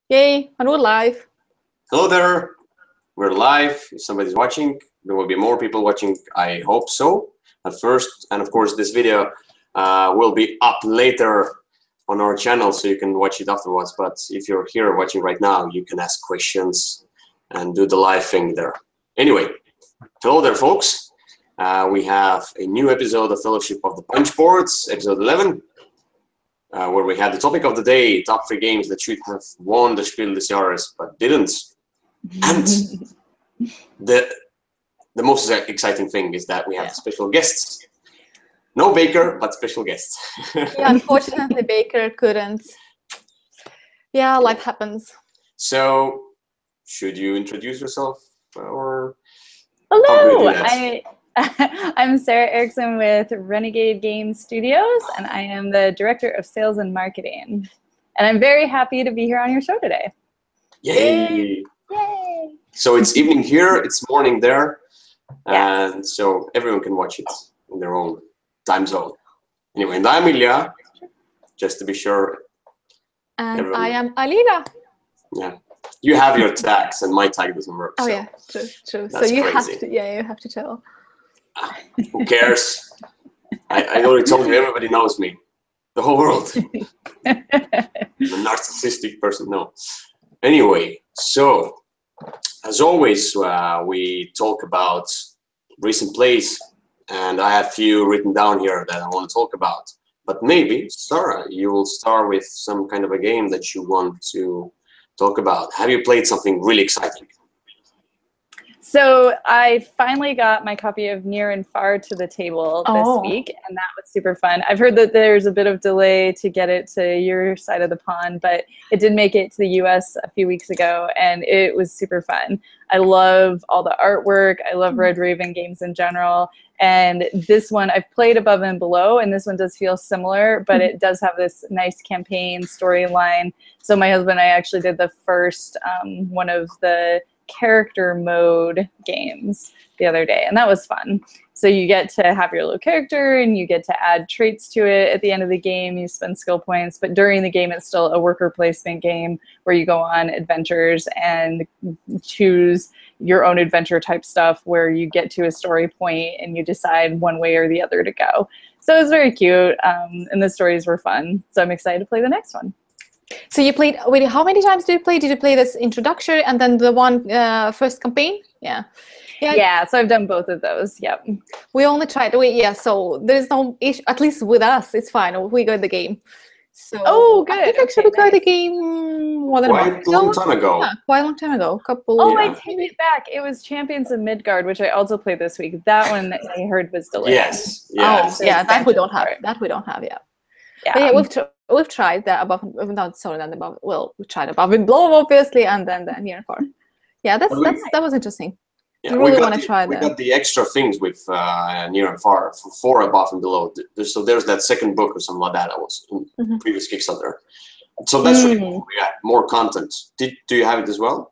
Yay, and we're live. Hello there, we're live. If somebody's watching, there will be more people watching, I hope so, at first. And of course, this video will be up later on our channel, so you can watch it afterwards. But if you're here watching right now, you can ask questions and do the live thing there. Anyway, hello there, folks. We have a new episode of Fellowship of the Punchboards, episode 11. Where we had the topic of the day, top 3 games that should have won the Spiel this Jahres, but didn't. And the most exciting thing is that we have special guests. No Baker, but special guests. Yeah, unfortunately, Baker couldn't. Yeah, life happens. So, should you introduce yourself? Or hello, I'm Sara Erickson with Renegade Game Studios, and I am the Director of Sales and Marketing. And I'm very happy to be here on your show today. Yay! Yay! So it's evening here, it's morning there, Yes. and so everyone can watch it in their own time zone. Anyway, and I'm Ilja, just to be sure. And everyone. I am Alina. Yeah. You have your tags, and my tag doesn't work. Oh so yeah, true. So that's you crazy. have to, you have to tell. Who cares? I already told you, everybody knows me. The whole world. I'm a narcissistic person, no. Anyway, so, as always, we talk about recent plays, and I have a few written down here that I want to talk about. But maybe, Sara, you will start with some kind of a game that you want to talk about. Have you played something really exciting? So I finally got my copy of Near and Far to the table this week, and that was super fun. I've heard that there's a bit of delay to get it to your side of the pond, but it did make it to the US a few weeks ago, and it was super fun. I love all the artwork. I love Red Raven games in general. And this one, I've played Above and Below, and this one does feel similar, but it does have this nice campaign storyline. So my husband and I actually did the first one of the character mode games the other day, and that was fun. So you get to have your little character and you get to add traits to it. At the end of the game you spend skill points, but during the game it's still a worker placement game where you go on adventures and choose your own adventure type stuff where you get to a story point and you decide one way or the other to go. So it was very cute, and the stories were fun, so I'm excited to play the next one. So you played, wait, how many times did you play? Did you play this introduction and then the one first campaign? Yeah, so I've done both of those. Yep. We only tried, so there's no issue, at least with us, it's fine. We got the game. So good. I think actually we got the game more than Quite a long time ago. Yeah, quite a long time ago. I take it back. It was Champions of Midgard, which I also played this week. That one I heard was delayed. Yes. That we don't have. That we don't have yet. Yeah. But yeah, we've tried the above, not sorry, not above. Well, we tried Above and Below, obviously, and then the Near and Far. Yeah, that was interesting. Yeah, you really want to try we that. got the extra things with Near and Far for Above and Below. So there's that second book or something like that was in previous Kickstarter. So that's really cool. Yeah, more content. Do you have it as well?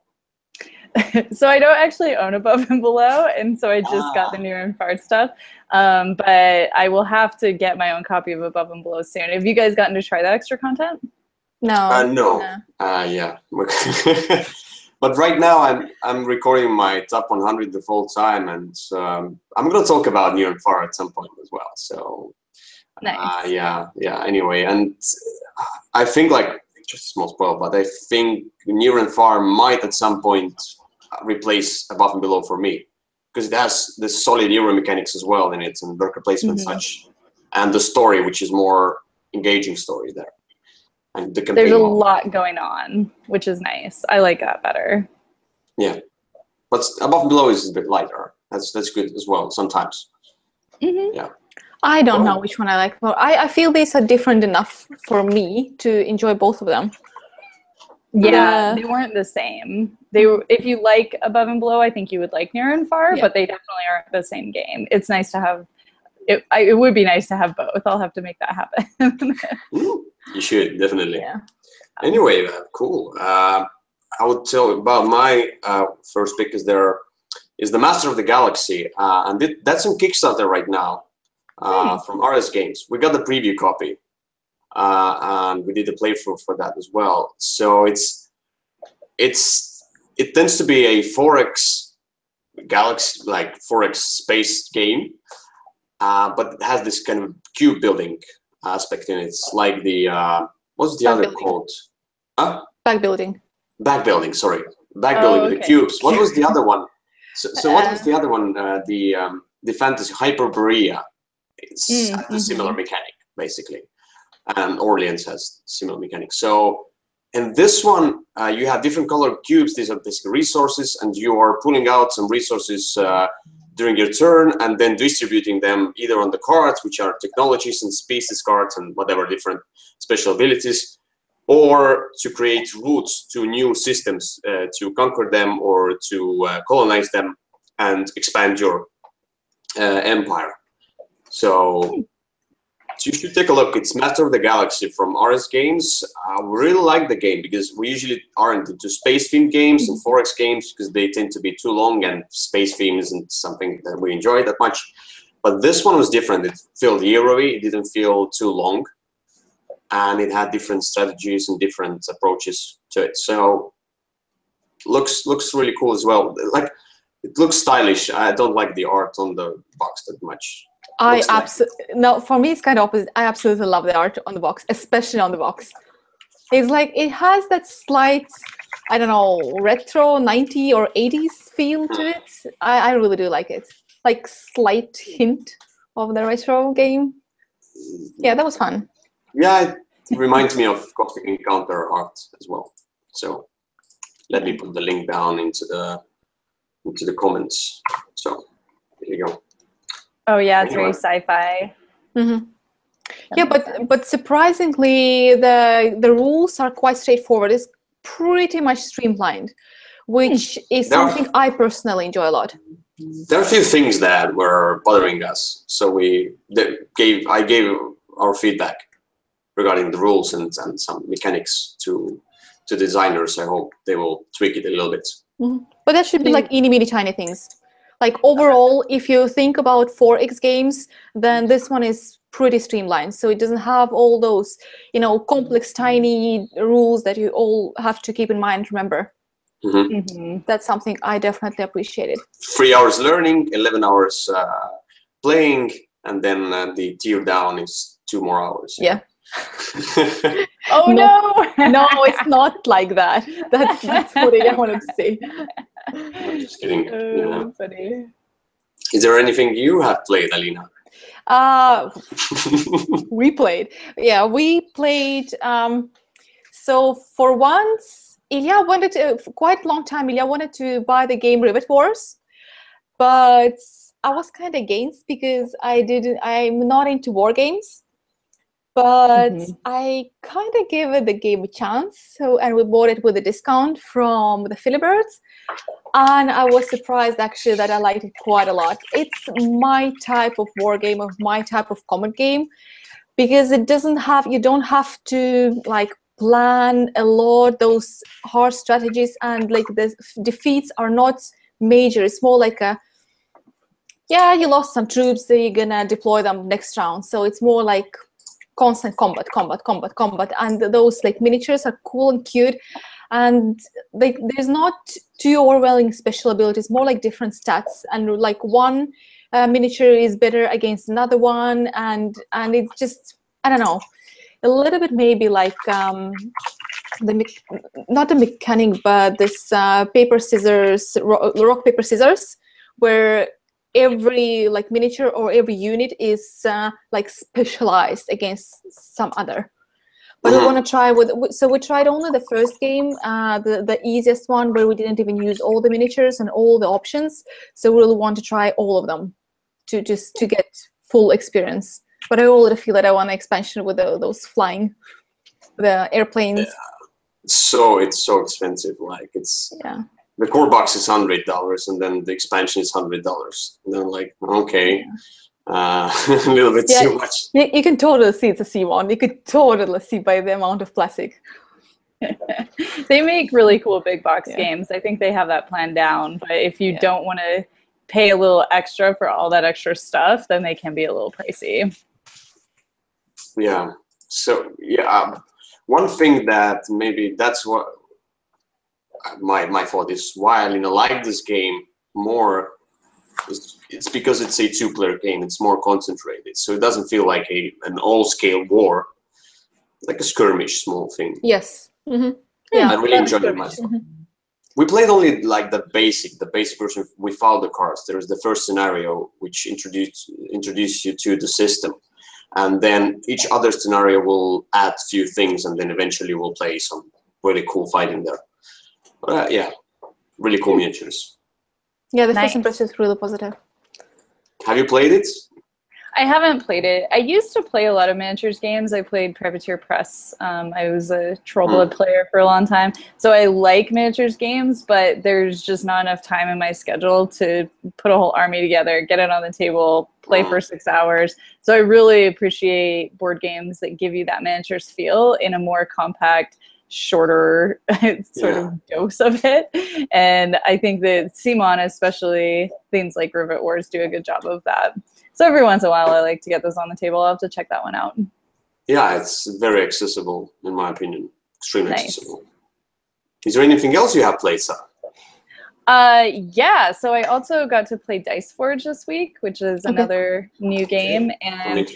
So I don't actually own Above and Below, and so I just got the Near and Far stuff. But I will have to get my own copy of Above and Below soon. Have you guys gotten to try that extra content? No. No. Yeah. But right now I'm recording my top 100 the full time, and I'm gonna talk about Near and Far at some point as well. So nice. Yeah. Anyway, and I think, like, just a small spoil, but I think Near and Far might at some point replace Above and Below for me, because it has the solid hero mechanics as well in it, and worker placement and such, and the story, which is more engaging story there. And the campaign there's a lot going on, which is nice. I like that better. Yeah, but Above and Below is a bit lighter. That's good as well sometimes. Yeah. I don't know which one I like more. I feel these are different enough for me to enjoy both of them. Yeah, they weren't the same. They were, if you like Above and Below, I think you would like Near and Far, but they definitely aren't the same game. It's nice to have. It would be nice to have both. I'll have to make that happen. You should, definitely. Yeah. Anyway, cool. I would tell about my first pick is the Master of the Galaxy, and that's on Kickstarter right now from Jahres Games. We got the preview copy, and we did a playthrough for that as well. So it's it tends to be a 4X galaxy, like 4X space game, but it has this kind of cube building aspect in it. It's like the what's the other called? Back building. Back building. Sorry, back building with the cubes. What was the other one? So what was the other one? The fantasy Hyperborea. It's a similar mechanic basically, and Orleans has similar mechanics. So. In this one, you have different colored cubes. These are basically resources, and you are pulling out some resources during your turn and then distributing them either on the cards, which are technologies and species cards and whatever different special abilities, or to create routes to new systems, to conquer them or to colonize them and expand your empire. So you should take a look. It's Master of the Galaxy from RS Games. I really like the game because we usually aren't into space-themed games and 4X games because they tend to be too long, and space theme isn't something that we enjoy that much. But this one was different. It felt Euro-y. It didn't feel too long, and it had different strategies and different approaches to it. So looks really cool as well. Like, it looks stylish. I don't like the art on the box that much. No, for me it's kind of opposite. I absolutely love the art on the box, especially on the box. It's like it has that slight, I don't know, retro 90s or 80s feel to it. I really do like it. Like slight hint of the retro game. Yeah, that was fun. Yeah, it reminds me of Cosmic Encounter art as well. So let me put the link down into the comments. So here you go. Oh yeah, it's very sci-fi. Yeah, but surprisingly, the rules are quite straightforward. It's pretty much streamlined, which is something I personally enjoy a lot. There are a few things that were bothering us, so I gave our feedback regarding the rules and some mechanics to designers. I hope they will tweak it a little bit. But that should be like mini tiny things. Like overall, if you think about 4X games, then this one is pretty streamlined. So it doesn't have all those, complex, tiny rules that you all have to keep in mind and remember. That's something I definitely appreciated. 3 hours learning, 11 hours playing, and then the tier down is 2 more hours. Yeah. Oh no! No, it's not like that. That's what I wanted to say. I'm just kidding. Funny. Is there anything you have played, Alina? We played. Yeah, we played. So for once, Ilya wanted to, for quite a long time, Ilya wanted to buy the game Rivet Wars, but I was kind of against because I'm not into war games. But I kind of gave the game a chance, and we bought it with a discount from the Philibert, and I was surprised actually that I liked it quite a lot. It's my type of war game, of my type of combat game, because it doesn't have, you don't have to like plan a lot, those hard strategies, and like the defeats are not major. It's more like you lost some troops, so you're gonna deploy them next round. So it's more like constant combat, and those like miniatures are cool and cute, and like there's not too overwhelming special abilities, more like different stats, and like one miniature is better against another one, and it's just, I don't know, a little bit maybe like not the mechanic, but this paper scissors, rock paper scissors, where every like miniature or every unit is like specialized against some other. But we want to try so we tried only the first game, the easiest one, where we didn't even use all the miniatures and all the options. So we really want to try all of them to get full experience. But I already feel that I want an expansion with those flying, the airplanes. Yeah. So it's so expensive. Like the core box is $100, and then the expansion is $100. And then like, okay, a little bit too much. You can totally see it's a C1. You could totally see by the amount of plastic. They make really cool big box games. I think they have that planned down. But if you don't want to pay a little extra for all that extra stuff, then they can be a little pricey. Yeah. So one thing that maybe that's what my thought is why Alina liked this game more. It's because it's a 2-player game. It's more concentrated, so it doesn't feel like an all-scale war, like a skirmish, small thing. Yes. Yeah, I really enjoyed it myself. We played only like the basic version. We followed the cards. There was the first scenario which introduced you to the system, and then each other scenario will add few things, and then eventually we'll play some really cool fighting there. But yeah, really cool miniatures. Yeah, the first impression is really positive. Have you played it? I haven't played it. I used to play a lot of miniatures games. I played Privateer Press. I was a Trollblood player for a long time. So I like miniatures games, but there's just not enough time in my schedule to put a whole army together, get it on the table, play for 6 hours. So I really appreciate board games that give you that miniatures feel in a more compact, shorter sort of dose of it. And I think that CMON, especially things like Rivet Wars, do a good job of that. So every once in a while, I like to get this on the table. I'll have to check that one out. Yeah, it's very accessible, in my opinion. Extremely accessible. Is there anything else you have played, Sara? Yeah, so I also got to play Dice Forge this week, which is another new game. And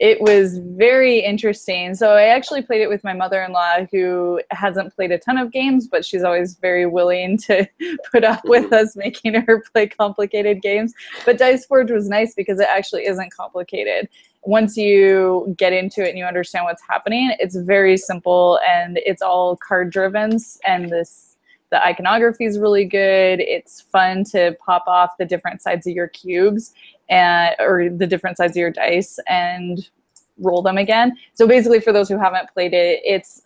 it was very interesting. So I actually played it with my mother-in-law, who hasn't played a ton of games, but she's always very willing to put up with us making her play complicated games. But Dice Forge was nice because it actually isn't complicated. Once you get into it and you understand what's happening, it's very simple and it's all card-driven. And the iconography is really good. It's fun to pop off the different sides of your cubes or the different sides of your dice and roll them again. So basically, for those who haven't played it, it's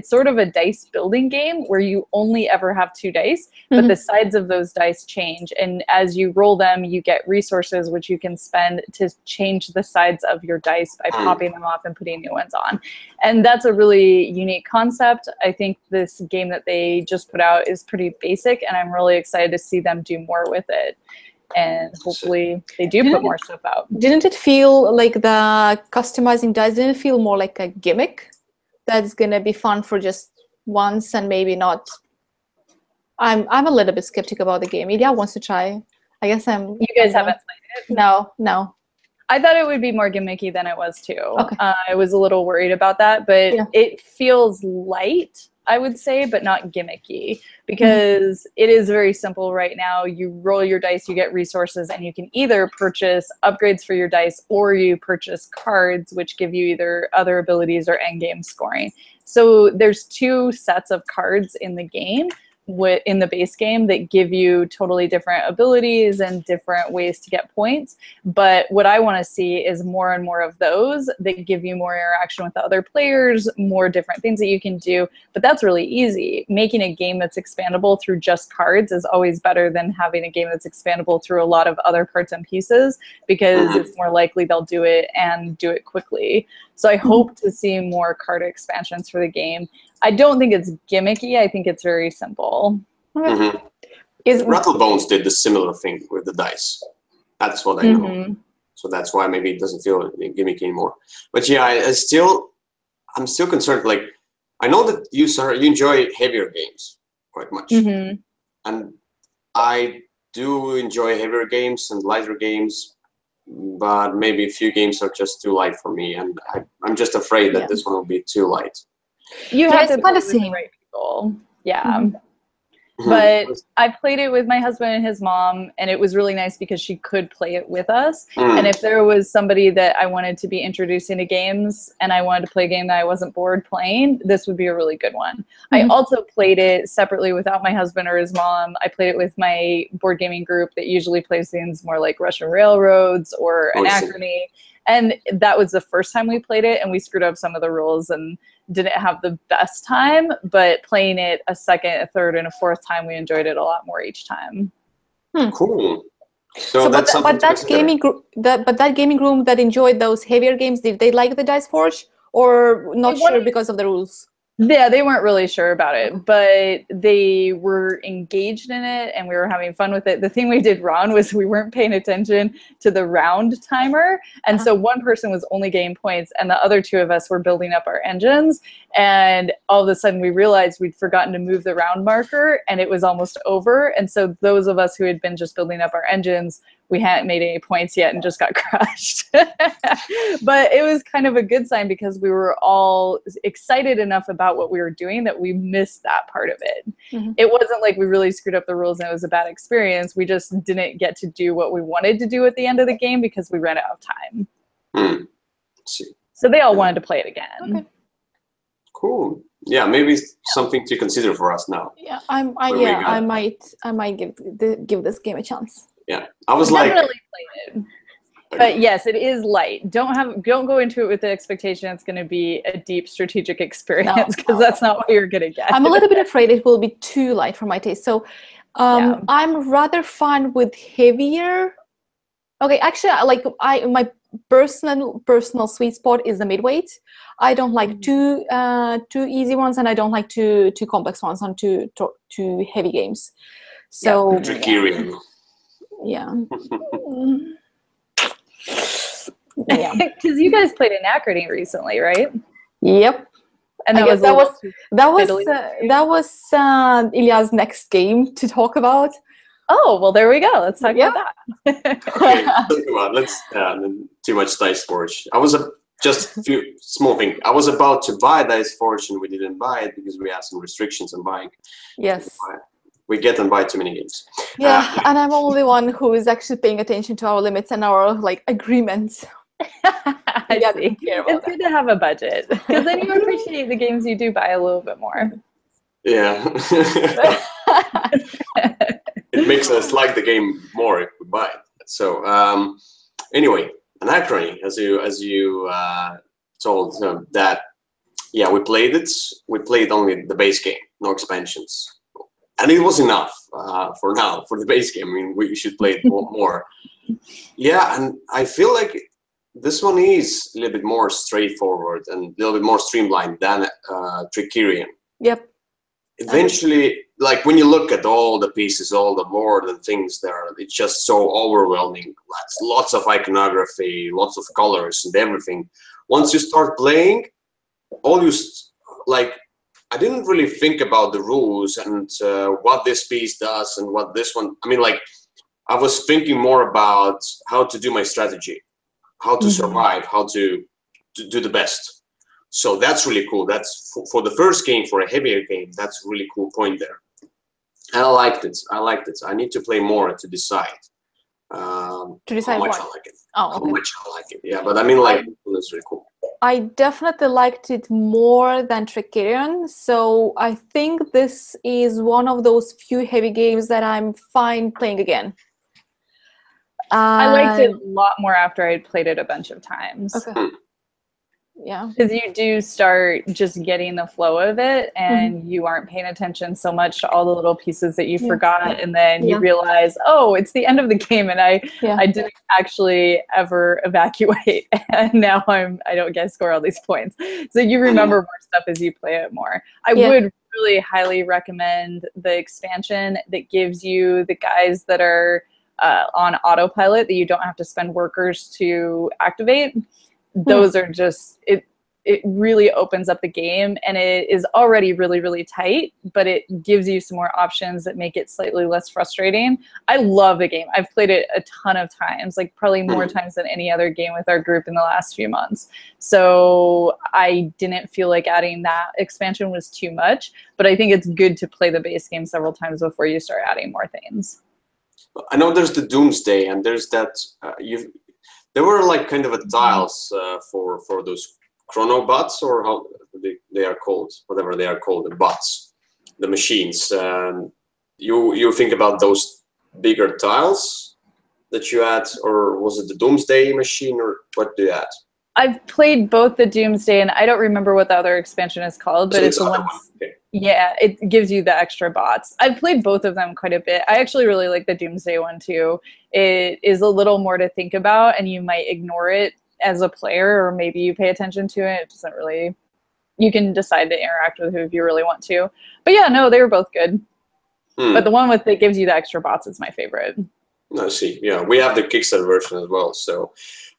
sort of a dice building game where you only ever have 2 dice, but the sides of those dice change. And as you roll them, you get resources which you can spend to change the sides of your dice by popping them off and putting new ones on. And that's a really unique concept. I think this game that they just put out is pretty basic, and I'm really excited to see them do more with it. And hopefully they do put more stuff out. Didn't it feel like the customizing dice didn't feel more like a gimmick that's gonna be fun for just once and maybe not? I'm a little bit skeptical about the game. Ilya wants to try. I guess You guys haven't played it? No. I thought it would be more gimmicky than it was too. Okay. I was a little worried about that, but it feels light, I would say, but not gimmicky, because it is very simple right now. You roll your dice, you get resources, and you can either purchase upgrades for your dice or you purchase cards which give you either other abilities or endgame scoring. So there's 2 sets of cards in the game, in the base game, that give you totally different abilities and different ways to get points. But what I want to see is more and more of those that give you more interaction with the other players, more different things that you can do. But that's really easy. Making a game that's expandable through just cards is always better than having a game that's expandable through a lot of other parts and pieces, because it's more likely they'll do it and do it quickly. So I hope to see more card expansions for the game. I don't think it's gimmicky. I think it's very simple. Rattlebones did the similar thing with the dice. That's what I know. So that's why maybe it doesn't feel gimmicky anymore. But yeah, I'm still concerned. Like, I know that you, Sara, you enjoy heavier games quite much. And I do enjoy heavier games and lighter games, but maybe a few games are just too light for me. And I'm just afraid that this one will be too light. You have to play with the right people. Yeah. But I played it with my husband and his mom, and it was really nice because she could play it with us. And if there was somebody that I wanted to be introducing to games and I wanted to play a game that I wasn't bored playing, this would be a really good one. I also played it separately without my husband or his mom. I played it with my board gaming group that usually plays things more like Russian Railroads or Anachrony. And that was the first time we played it, and we screwed up some of the rules and didn't have the best time. But playing it a second, a third, and a fourth time, we enjoyed it a lot more each time. Cool. So that's something that gaming room that enjoyed those heavier games, did they like the Dice Forge, or not sure because of the rules? Yeah, they weren't really sure about it, but they were engaged in it and we were having fun with it. The thing we did wrong was we weren't paying attention to the round timer. And so one person was only getting points and the other two of us were building up our engines. And all of a sudden we realized we'd forgotten to move the round marker and it was almost over. And so those of us who had been just building up our engines, we hadn't made any points yet and just got crushed. But it was kind of a good sign because we were all excited enough about what we were doing that we missed that part of it. It wasn't like we really screwed up the rules and it was a bad experience. We just didn't get to do what we wanted to do at the end of the game because we ran out of time. So they all wanted to play it again. Okay. Cool. Yeah, maybe something to consider for us now. Yeah, I might give this game a chance. Yeah, I was definitely played it. But yes, it is light. Don't go into it with the expectation it's going to be a deep strategic experience because that's not what you're going to get. I'm a little bit afraid it will be too light for my taste. So I'm rather fine with heavier. Okay, actually, my personal sweet spot is the midweight. I don't like too easy ones, and I don't like too complex ones on too heavy games. So tricky. Yeah. Because you guys played Anachrony recently, right? Yep. And that was Ilja's next game to talk about. Oh, well, there we go. Let's talk about that. Okay, come on. Let's too much Dice Forge. Just a few small things. I was about to buy Dice Forge and we didn't buy it because we had some restrictions on buying. Yes. We get and buy too many games. Yeah, and I'm only one who is actually paying attention to our limits and our agreements. I see. It's good to have a budget because then you appreciate the games you do buy a little bit more. Yeah. It makes us like the game more if we buy it. So anyway, Anachrony, as you told that, yeah, we played it. We played only the base game, no expansions. And it was enough for now, for the base game. I mean, we should play it more. Yeah, and I feel like this one is a little bit more straightforward and a little bit more streamlined than Trickerion. Yep. Eventually, like when you look at all the pieces, all the board and things there, it's just so overwhelming. Lots of iconography, lots of colors and everything. Once you start playing, I didn't really think about the rules and what this piece does and what this one. I mean, I was thinking more about how to do my strategy, how to survive, how to do the best. So that's really cool. That's for the first game, for a heavier game. That's a really cool point there. And I liked it. I need to play more to decide. To decide how much what? I like it. Oh, okay. How much I like it. Yeah, but I mean, it's really cool. I definitely liked it more than Trickerion, so I think this is one of those few heavy games that I'm fine playing again. I liked it a lot more after I'd played it a bunch of times. Okay. Yeah. Because you do start just getting the flow of it and you aren't paying attention so much to all the little pieces that you forgot, and then you realize, oh, it's the end of the game and I didn't actually ever evacuate and now I don't get to score all these points. So you remember more stuff as you play it more. I would really highly recommend the expansion that gives you the guys that are on autopilot that you don't have to spend workers to activate. Those are just, it really opens up the game, and it is already really, really tight, but it gives you some more options that make it slightly less frustrating. I love the game. I've played it a ton of times, probably more times than any other game with our group in the last few months. So I didn't feel like adding that expansion was too much, but I think it's good to play the base game several times before you start adding more things. I know there's the Doomsday, and there's that, there were kind of a tiles for those chronobots, or how they are called, whatever they are called, the bots, the machines. You think about those bigger tiles that you add, or was it the Doomsday machine, or what do you add? I've played both the Doomsday, and I don't remember what the other expansion is called, but it's the one. Okay. Yeah, it gives you the extra bots. I've played both of them quite a bit. I actually really like the Doomsday one too. It is a little more to think about, and you might ignore it as a player, or maybe you pay attention to it. It doesn't really you can decide to interact with who if you really want to. But yeah, no, they were both good. But the one with that gives you the extra bots is my favorite. I see. Yeah, we have the Kickstarter version as well. So,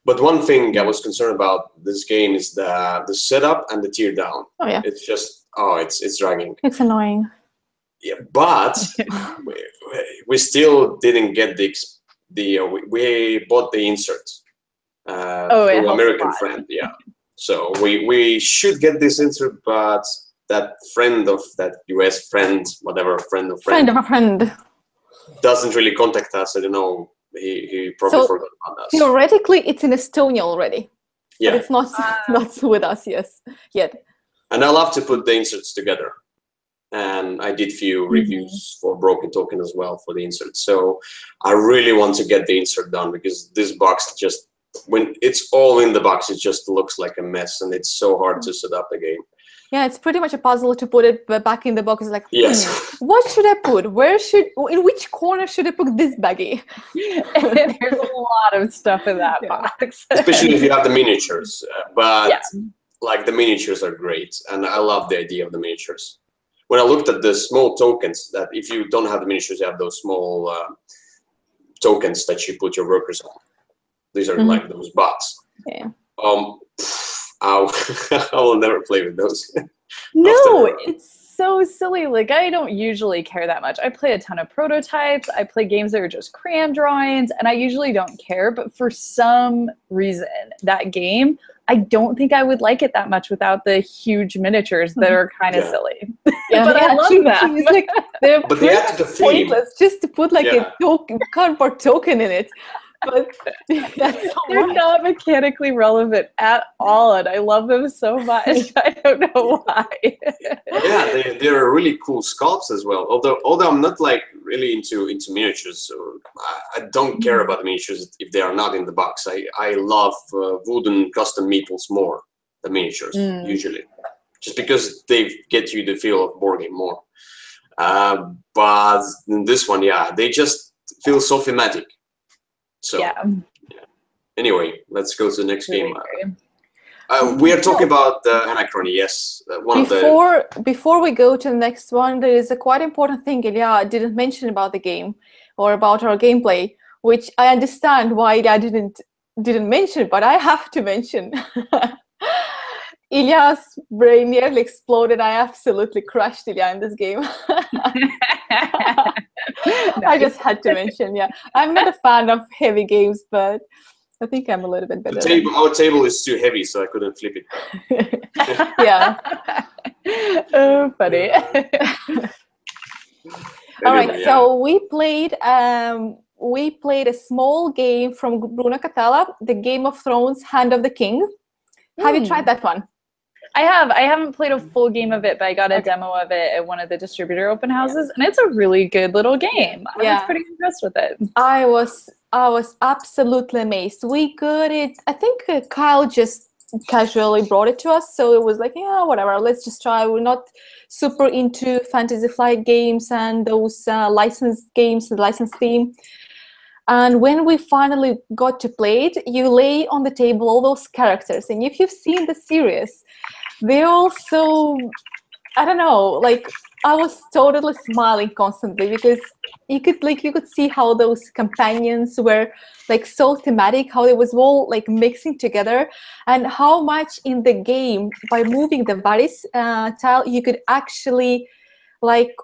but one thing I was concerned about this game is the setup and the tear down. Oh yeah. It's just it's dragging. It's annoying. Yeah, but we still didn't get we bought the insert through American friend. Yeah, so we should get this insert, but that friend of that US friend, whatever friend of a friend, doesn't really contact us. I don't know. He probably forgot about us. Theoretically, it's in Estonia already. Yeah, but it's not not with us yet. And I love to put the inserts together. And I did few reviews for Broken Token as well for the insert. So I really want to get the insert done because this box just, when it's all in the box, it just looks like a mess and it's so hard to set up the game. Yeah, it's pretty much a puzzle to put it back in the box. It's like, yes. What should I put? In which corner should I put this baggie? There's a lot of stuff in that box. Especially if you have the miniatures. But like the miniatures are great. And I love the idea of the miniatures. When I looked at the small tokens, that if you don't have the miniatures, you have those small tokens that you put your workers on. These are like those bots. Yeah. I will never play with those. No, it's so silly. Like, I don't usually care that much. I play a ton of prototypes. I play games that are just crayon drawings, and I usually don't care. But for some reason, that game, I don't think I would like it that much without the huge miniatures that are kind of silly. Yeah, but I love that. Like, they're but they add to the theme. Pointless just to put like a cardboard token in it. But they're not mechanically relevant at all, and I love them so much. I don't know why. Yeah, they're really cool sculpts as well. Although I'm not like really into miniatures, so I don't care about the miniatures if they are not in the box. I love wooden custom meeples more than miniatures usually, just because they get you the feel of board game more. But in this one, they just feel so thematic. So, anyway, let's go to the next game. We are talking about the Anachrony, yes. Before we go to the next one, there is a quite important thing Ilya didn't mention about the game or about our gameplay, which I understand why Ilya didn't mention, but I have to mention. Ilya's brain nearly exploded. I absolutely crushed Ilya in this game. I just had to mention, I'm not a fan of heavy games, but I think I'm a little bit better. Our table is too heavy, so I couldn't flip it. Yeah. Oh, funny. All right, so we played a small game from Bruno Catala, the Game of Thrones Hand of the King. Have you tried that one? I have. I haven't played a full game of it, but I got a demo of it at one of the distributor open houses, and it's a really good little game. I was pretty impressed with it. I was absolutely amazed. We got it. I think Kyle just casually brought it to us, so it was like, whatever, let's just try. We're not super into Fantasy Flight games and those licensed games, the licensed theme. And when we finally got to play it, you lay on the table all those characters, and if you've seen the series, they're all so, I don't know, like I was totally smiling constantly because you could see how those companions were like so thematic, how it was all like mixing together, and how much in the game by moving the various tile you could actually like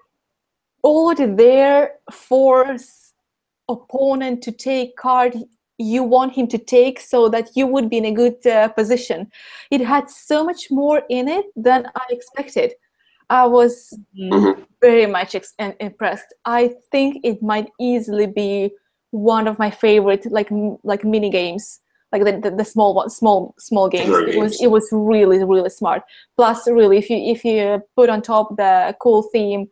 order their force opponent to take card you want him to take so that you would be in a good position. It had so much more in it than I expected. I was very much impressed. I think it might easily be one of my favorite like mini games, like the small games. It was really smart. Plus, really, if you put on top the cool theme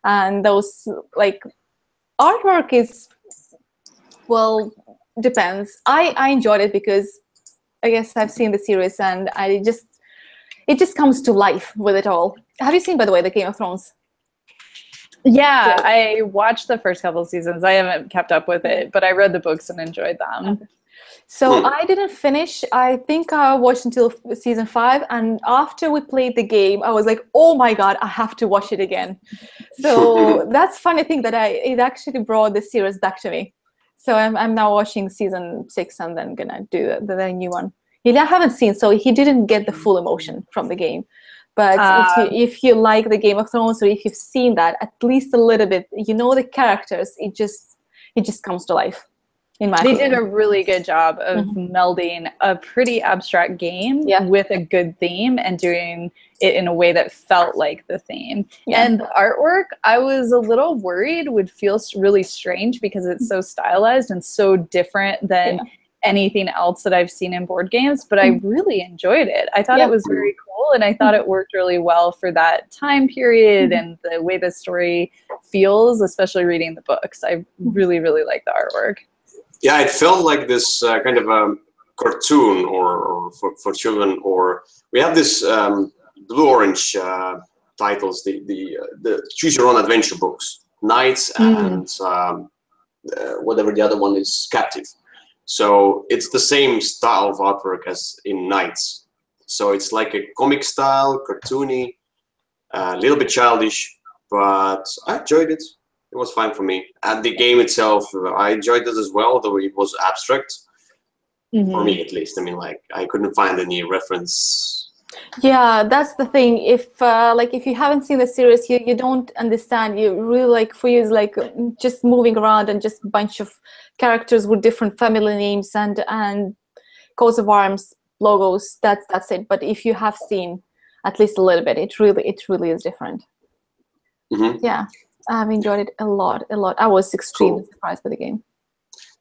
and those like artwork is, well, depends. I enjoyed it because I guess I've seen the series and it just comes to life with it all. Have you seen, by the way, the Game of Thrones? Yeah, I watched the first couple of seasons. I haven't kept up with it, but I read the books and enjoyed them. So I didn't finish. I think I watched until season 5, and after we played the game, I was like, "Oh my god, I have to watch it again." So that's funny thing that it actually brought the series back to me. So I'm now watching season 6 and then gonna do the new one. Ilya haven't seen, so he didn't get the full emotion from the game. But if you like the Game of Thrones, or if you've seen that at least a little bit, you know the characters. It just comes to life. They did a really good job of melding a pretty abstract game with a good theme and doing it in a way that felt like the theme. Yeah. And the artwork, I was a little worried would feel really strange because it's so stylized and so different than anything else that I've seen in board games, but I really enjoyed it. I thought it was very cool, and I thought it worked really well for that time period and the way the story feels, especially reading the books. I really, really like the artwork. Yeah, it felt like this kind of a cartoon or for children, or we have this blue-orange titles, the choose your own adventure books, Knights and whatever the other one is, Captive. So it's the same style of artwork as in Knights. So it's like a comic style, cartoony, a little bit childish, but I enjoyed it. It was fine for me. And the game itself, I enjoyed it as well, though it was abstract. For me, at least. I mean, like, I couldn't find any reference. Yeah, that's the thing. If if you haven't seen the series, you don't understand. You really, like, for you, it's like just moving around and just a bunch of characters with different family names and coats of arms, logos. That's it. But if you have seen at least a little bit, it really is different. Yeah. I've enjoyed it a lot. I was extremely surprised by the game.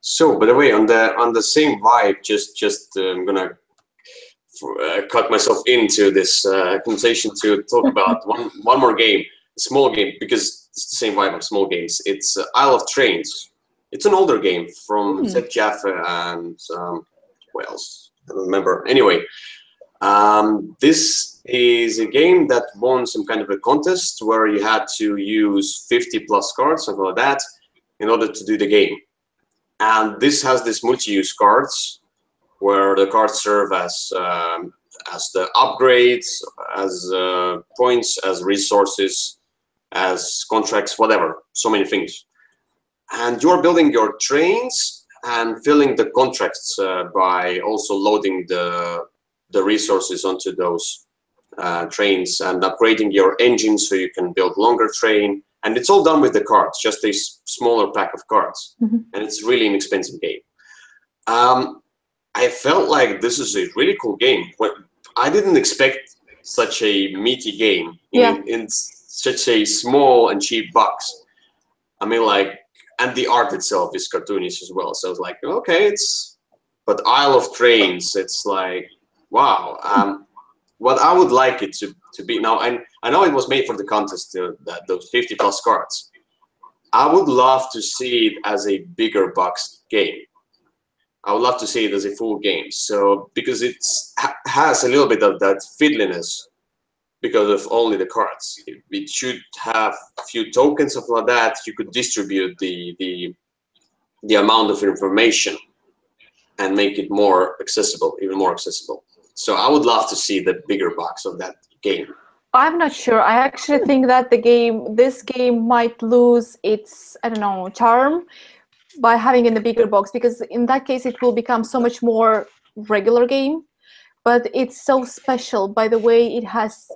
So, by the way, on the same vibe, I'm gonna cut myself into this conversation to talk about one more game, a small game, because it's the same vibe of small games. It's Isle of Trains. It's an older game from SdJ and what else? I don't remember. Anyway, this is a game that won some kind of a contest where you had to use 50+ cards, something like that, in order to do the game. And this has this multi-use cards, where the cards serve as the upgrades, as points, as resources, as contracts, whatever. So many things. And you're building your trains and filling the contracts by also loading the resources onto those trains and upgrading your engine so you can build longer train. And it's all done with the cards, just a smaller pack of cards. And it's really inexpensive game. I felt like this is a really cool game. I didn't expect such a meaty game in such a small and cheap box. I mean, like, and the art itself is cartoonish as well. So it's like, okay, but Isle of Trains, it's like, wow. What I would like it to be now, and I know it was made for the contest, those 50+ cards. I would love to see it as a bigger box game. I would love to see it as a full game. So because it has a little bit of that fiddliness because of only the cards. It should have a few tokens, something like that. You could distribute the amount of information and make it more accessible, even more accessible. So I would love to see the bigger box of that game. I'm not sure. I actually think that this game might lose its, I don't know, charm by having in the bigger box, because in that case it will become so much more regular game. But it's so special by the way it has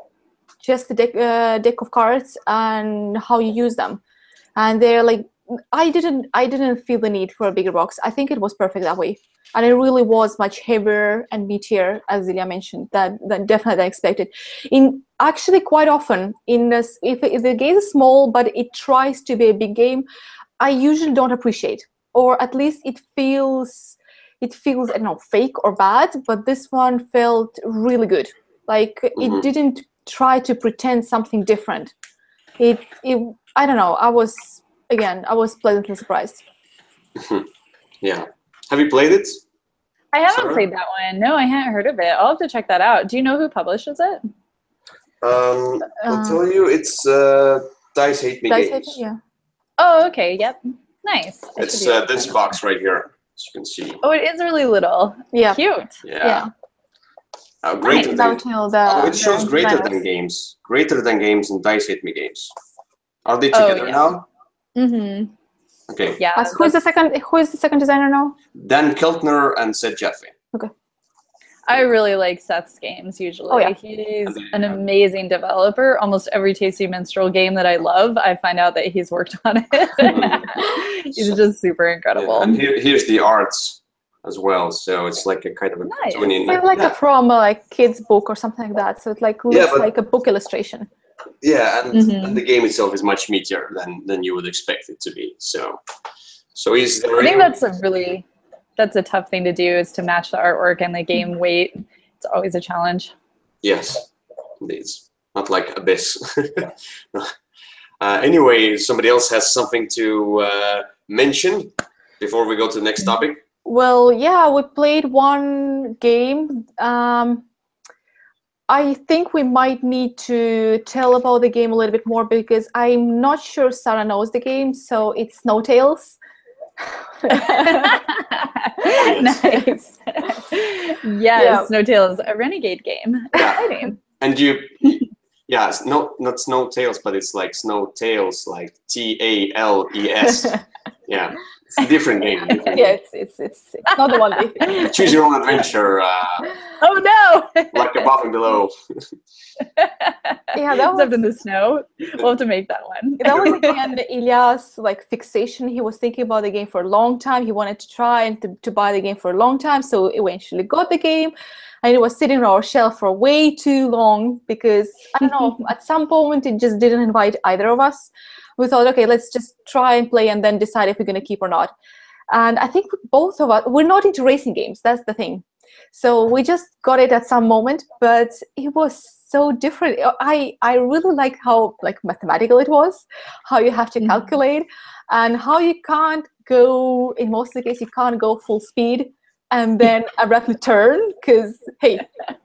just a deck of cards and how you use them, and they're like, I didn't feel the need for a bigger box. I think it was perfect that way. And it really was much heavier and meatier, as Ilya mentioned, than definitely I expected. Actually, quite often, if the game is small but it tries to be a big game, I usually don't appreciate, or at least it feels I don't know, fake or bad. But this one felt really good. Like it didn't try to pretend something different. I don't know. I was pleasantly surprised. Yeah. Have you played it? I haven't played that one. No, I hadn't heard of it. I'll have to check that out. Do you know who publishes it? I'll tell you, it's Dice Hate Me Games. Yeah. Oh, okay. Yep. Nice. It's this box right here. as you can see. Oh, it is really little. Yeah. Cute. Yeah. Greater than, it shows greater than games. Greater than games and Dice Hit Me games. Are they together now? Mm-hmm. Okay. Yeah. Who is the second designer now? Dan Keltner and Seth Jaffe. Okay. I really like Seth's games usually. Oh, yeah. He's an amazing developer. Almost every Tasty Minstrel game that I love, I find out that he's worked on it. He's just super incredible. Yeah, and here's the arts as well. So it's like a kind of a cartoony. It's like from like kids book or something like that. So it like looks like a book illustration. Yeah, and the game itself is much meatier than you would expect it to be. So he's. I think that's a tough thing to do, is to match the artwork and the game weight. It's always a challenge. Yes, indeed. Not like Abyss. Anyway, somebody else has something to mention before we go to the next topic? Well, yeah, we played one game. I think we might need to tell about the game a little bit more because I'm not sure Sara knows the game, so it's Snowtails. Nice. Yes, Snowtails, a Renegade game. Exciting. And not Snowtails, but it's like Snowtails, like Tales. Yeah, it's a different game. Yeah, it's not the one they think. Choose your own adventure. Oh no! Like above and below. Yeah, that was up in the snow. We'll have to make that one. That was again Ilja's like fixation. He was thinking about the game for a long time. He wanted to try and to buy the game for a long time. So eventually got the game, and it was sitting on our shelf for way too long because I don't know. At some point, it just didn't invite either of us. We thought, okay, let's just try and play and then decide if we're going to keep or not. And I think both of us, we're not into racing games. That's the thing. So we just got it at some moment, but it was so different. I really like how like mathematical it was, how you have to calculate, and how you can't go, in most of the case, you can't go full speed and then abruptly turn because, hey,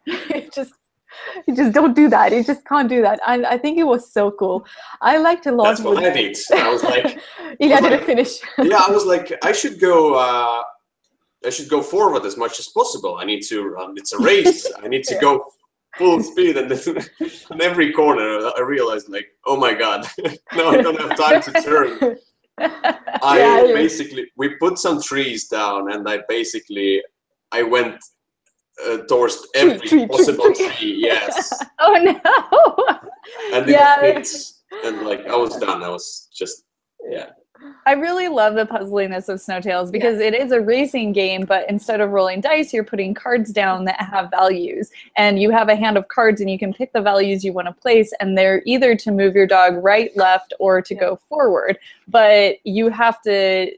you just don't do that. You just can't do that. And I think it was so cool. I liked a lot. That's what I did. I was like, Ilja didn't finish. Yeah, I was like, I should go forward as much as possible. I need to. It's a race. I need to go full speed, and then on every corner, I realized like, oh my god, no, I don't have time to turn. We put some trees down, and I went towards every possible tree. Yes. Oh no. And it hit, and like I was done. I was just I really love the puzzliness of Snowtails because it is a racing game, but instead of rolling dice, you're putting cards down that have values. And you have a hand of cards and you can pick the values you want to place, and they're either to move your dog right, left, or to go forward. But you have to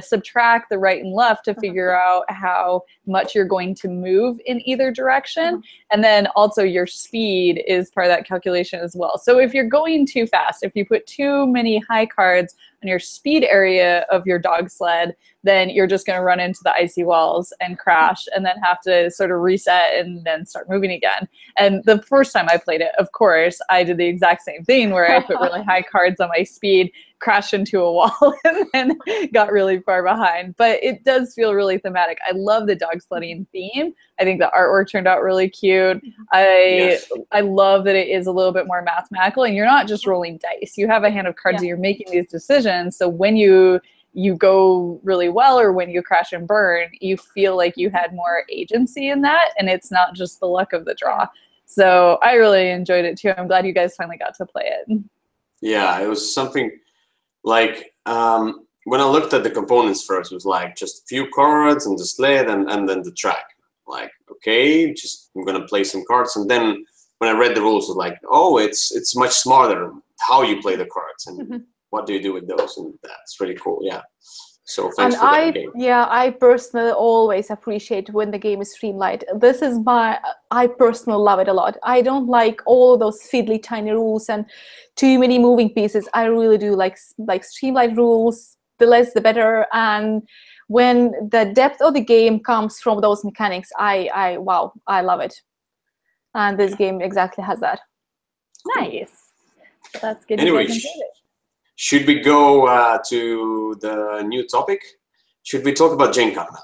subtract the right and left to figure out how much you're going to move in either direction. And then also your speed is part of that calculation as well. So if you're going too fast, if you put too many high cards on your speed area of your dog sled, then you're just going to run into the icy walls and crash and then have to sort of reset and then start moving again. And the first time I played it, of course, I did the exact same thing where I put really high cards on my speed, crashed into a wall, and then got really far behind. But it does feel really thematic. I love the dog sledding theme. I think the artwork turned out really cute. I love that it is a little bit more mathematical, and you're not just rolling dice. You have a hand of cards and you're making these decisions. So when you go really well or when you crash and burn, you feel like you had more agency in that, and it's not just the luck of the draw. So I really enjoyed it too. I'm glad you guys finally got to play it. Yeah, it was something like when I looked at the components first, it was like just a few cards and the sled and then the track. Like, okay, just I'm gonna play some cards, and then when I read the rules, it was like, oh, it's much smarter how you play the cards and what do you do with those, and that's really cool. Yeah. So thanks for that game. Yeah, I personally always appreciate when the game is streamlined. This is I personally love it a lot. I don't like all those fiddly tiny rules and too many moving pieces. I really do like streamlined rules. The less the better. And when the depth of the game comes from those mechanics, wow, I love it. And this game exactly has that. Nice. That's good. Anyway, should we go to the new topic? should we talk about Gen Con now?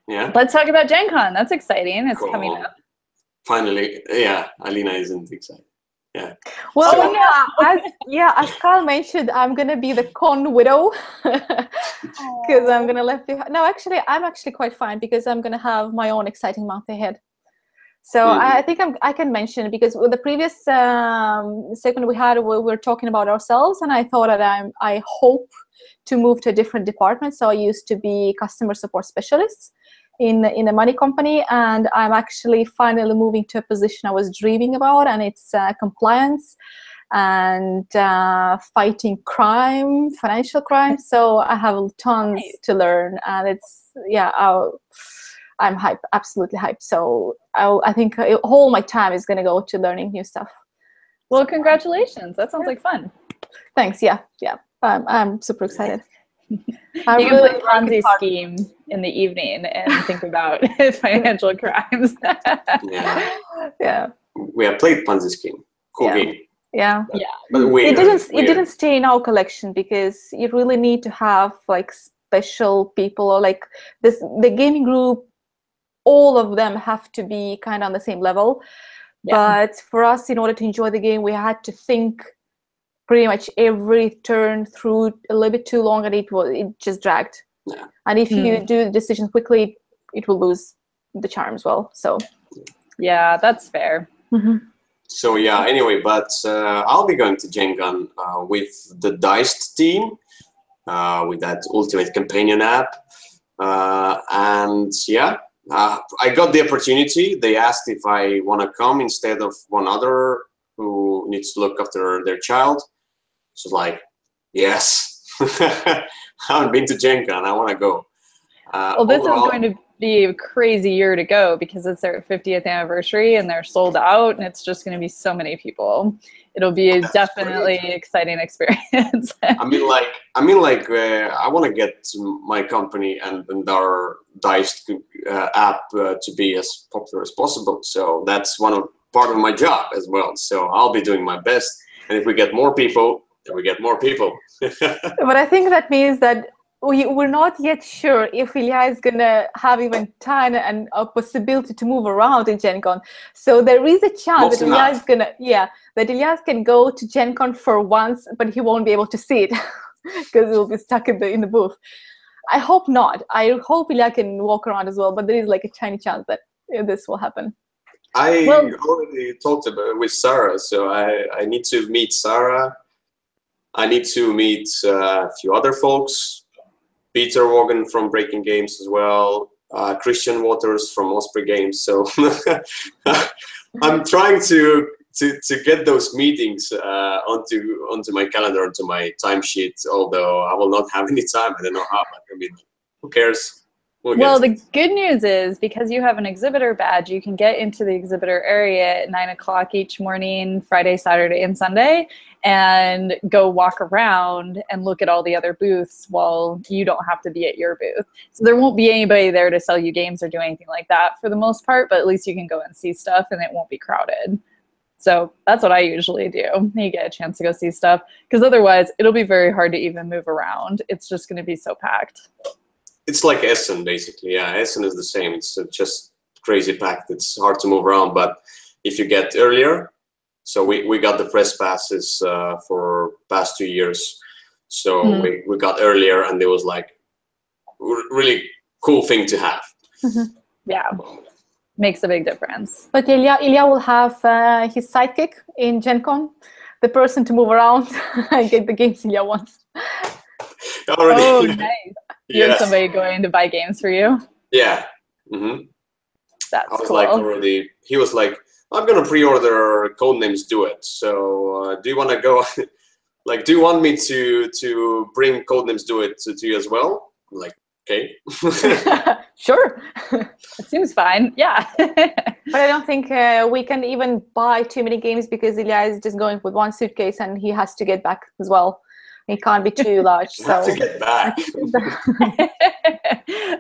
Yeah. Let's talk about Gen Con. That's exciting. It's Cool. coming up. Finally, yeah, Alina isn't excited. Yeah. Well, So- as Carl mentioned, I'm gonna be the con widow because I'm gonna left behind. No, actually, I'm actually quite fine because I'm gonna have my own exciting month ahead. So I think I can mention, because with the previous segment we had, we were talking about ourselves, and I thought that I hope to move to a different department. So I used to be customer support specialist in a money company, and I'm actually finally moving to a position I was dreaming about, and it's compliance and fighting crime, financial crime. So I have tons to learn, and it's I'm hyped, absolutely hyped. So I think all my time is going to go to learning new stuff. Well, congratulations. That sounds like fun. Thanks. Yeah. I'm super excited. You can play Ponzi scheme in the evening and think about financial crimes. Yeah. We have played Ponzi scheme. Cool game. Yeah. But it didn't stay in our collection because you really need to have like special people, or like the gaming group. All of them have to be kind of on the same level. But for us, in order to enjoy the game, we had to think pretty much every turn through a little bit too long, and it just dragged. Yeah. And if you do the decisions quickly, it will lose the charm as well. So yeah, that's fair. So yeah, anyway, but I'll be going to Gen Con with the Diced team, with that Ultimate Companion app. And yeah, I got the opportunity. They asked if I want to come instead of one other who needs to look after their child. So like, yes, I haven't been to Gen Con. I want to go. Well, this is going to be a crazy year to go because it's their 50th anniversary and they're sold out, and it's just going to be so many people. It'll be a definitely exciting experience. I want to get my company and our Diced app to be as popular as possible. So that's part of my job as well. So I'll be doing my best. And if we get more people, then we get more people. But I think that means that we're not yet sure if Ilya is going to have even time and a possibility to move around in Gen Con. So there is a chance that Ilya is going to, that Ilya can go to Gen Con for once, but he won't be able to see it because he'll be stuck in the booth. I hope not. I hope Ilya can walk around as well, but there is like a tiny chance that this will happen. I already talked about it with Sara, so I need to meet Sara. I need to meet a few other folks. Peter Wogan from Breaking Games as well, Christian Waters from Osprey Games. So I'm trying to get those meetings onto my calendar, onto my timesheet. Although I will not have any time, I don't know how. But I mean, who cares? Well, the good news is because you have an exhibitor badge, you can get into the exhibitor area at 9 o'clock each morning, Friday, Saturday, and Sunday, and go walk around and look at all the other booths while you don't have to be at your booth. So there won't be anybody there to sell you games or do anything like that for the most part, but at least you can go and see stuff and it won't be crowded. So that's what I usually do. You get a chance to go see stuff because otherwise it'll be very hard to even move around. It's just going to be so packed. It's like Essen, basically. Yeah, Essen is the same. It's just crazy packed. It's hard to move around, but if you get earlier, so we got the press passes for past 2 years. So we got earlier, and it was like really cool thing to have. Yeah, makes a big difference. But Ilya will have his sidekick in Gen Con, the person to move around and get the games Ilya wants. Already. Oh, nice. You have somebody going to buy games for you? Yeah. That's I was cool. like already, he was like, I'm going to pre-order Codenames Duet. So do you want to go, like, do you want me to bring Codenames Duet to you as well? I'm like, okay. Sure. It seems fine. Yeah. But I don't think we can even buy too many games because Ilya is just going with one suitcase and he has to get back as well. It can't be too large. So have to get back.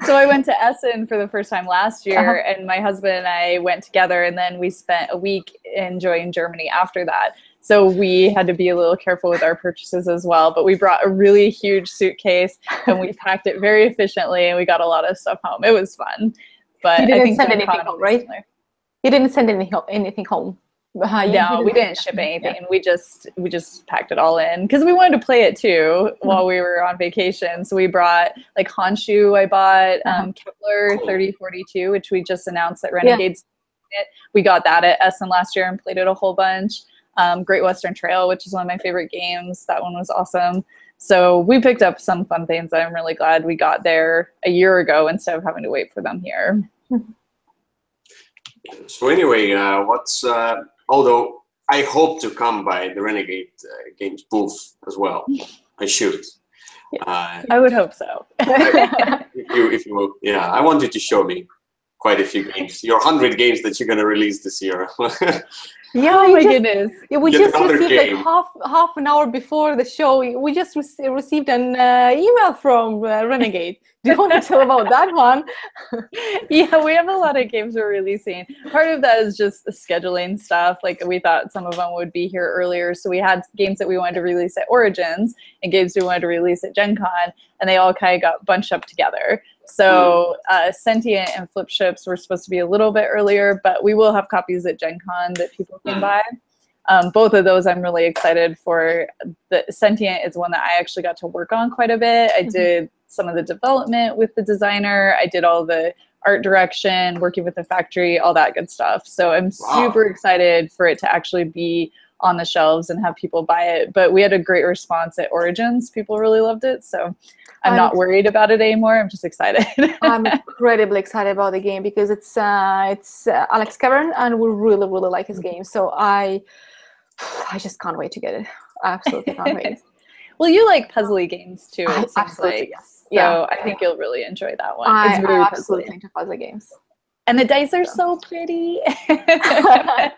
So I went to Essen for the first time last year, and my husband and I went together, and then we spent a week enjoying Germany after that. So we had to be a little careful with our purchases as well. But we brought a really huge suitcase and we packed it very efficiently and we got a lot of stuff home. It was fun. But You didn't I think send anything home, right? You didn't send anything home. No, we didn't ship anything. Yeah. We just packed it all in because we wanted to play it too while we were on vacation. So we brought like Honshu. I bought Kepler 3042, which we just announced that Renegade's it. We got that at Essen last year and played it a whole bunch. Great Western Trail, which is one of my favorite games. That one was awesome. So we picked up some fun things. I'm really glad we got there a year ago instead of having to wait for them here. So anyway, although I hope to come by the Renegade Games booth as well. I should. Yeah, I would hope so. if you will, yeah, I want you to show me quite a few games. Your 100 games that you're going to release this year. Yeah, oh my goodness. Yeah, we just received like half an hour before the show. We just received an email from Renegade. Do you want to tell about that one? Yeah, we have a lot of games we're releasing. Part of that is just the scheduling stuff. Like we thought some of them would be here earlier. So we had games that we wanted to release at Origins and games we wanted to release at Gen Con, and they all kind of got bunched up together. So Sentient and Flip Ships were supposed to be a little bit earlier, but we will have copies at Gen Con that people can buy. Both of those I'm really excited for. The Sentient is one that I actually got to work on quite a bit. I did some of the development with the designer. I did all the art direction, working with the factory, all that good stuff. So I'm super excited for it to actually be on the shelves and have people buy it. But we had a great response at Origins. People really loved it. So I'm not worried about it anymore. I'm just excited. I'm incredibly excited about the game because it's Alex Cavern and we really, really like his game. So I just can't wait to get it. I absolutely can't wait. Well, you like puzzly games too, it seems like. Yes. So I think you'll really enjoy that one. It's very absolutely into puzzle games. And the dice are so pretty. Yeah,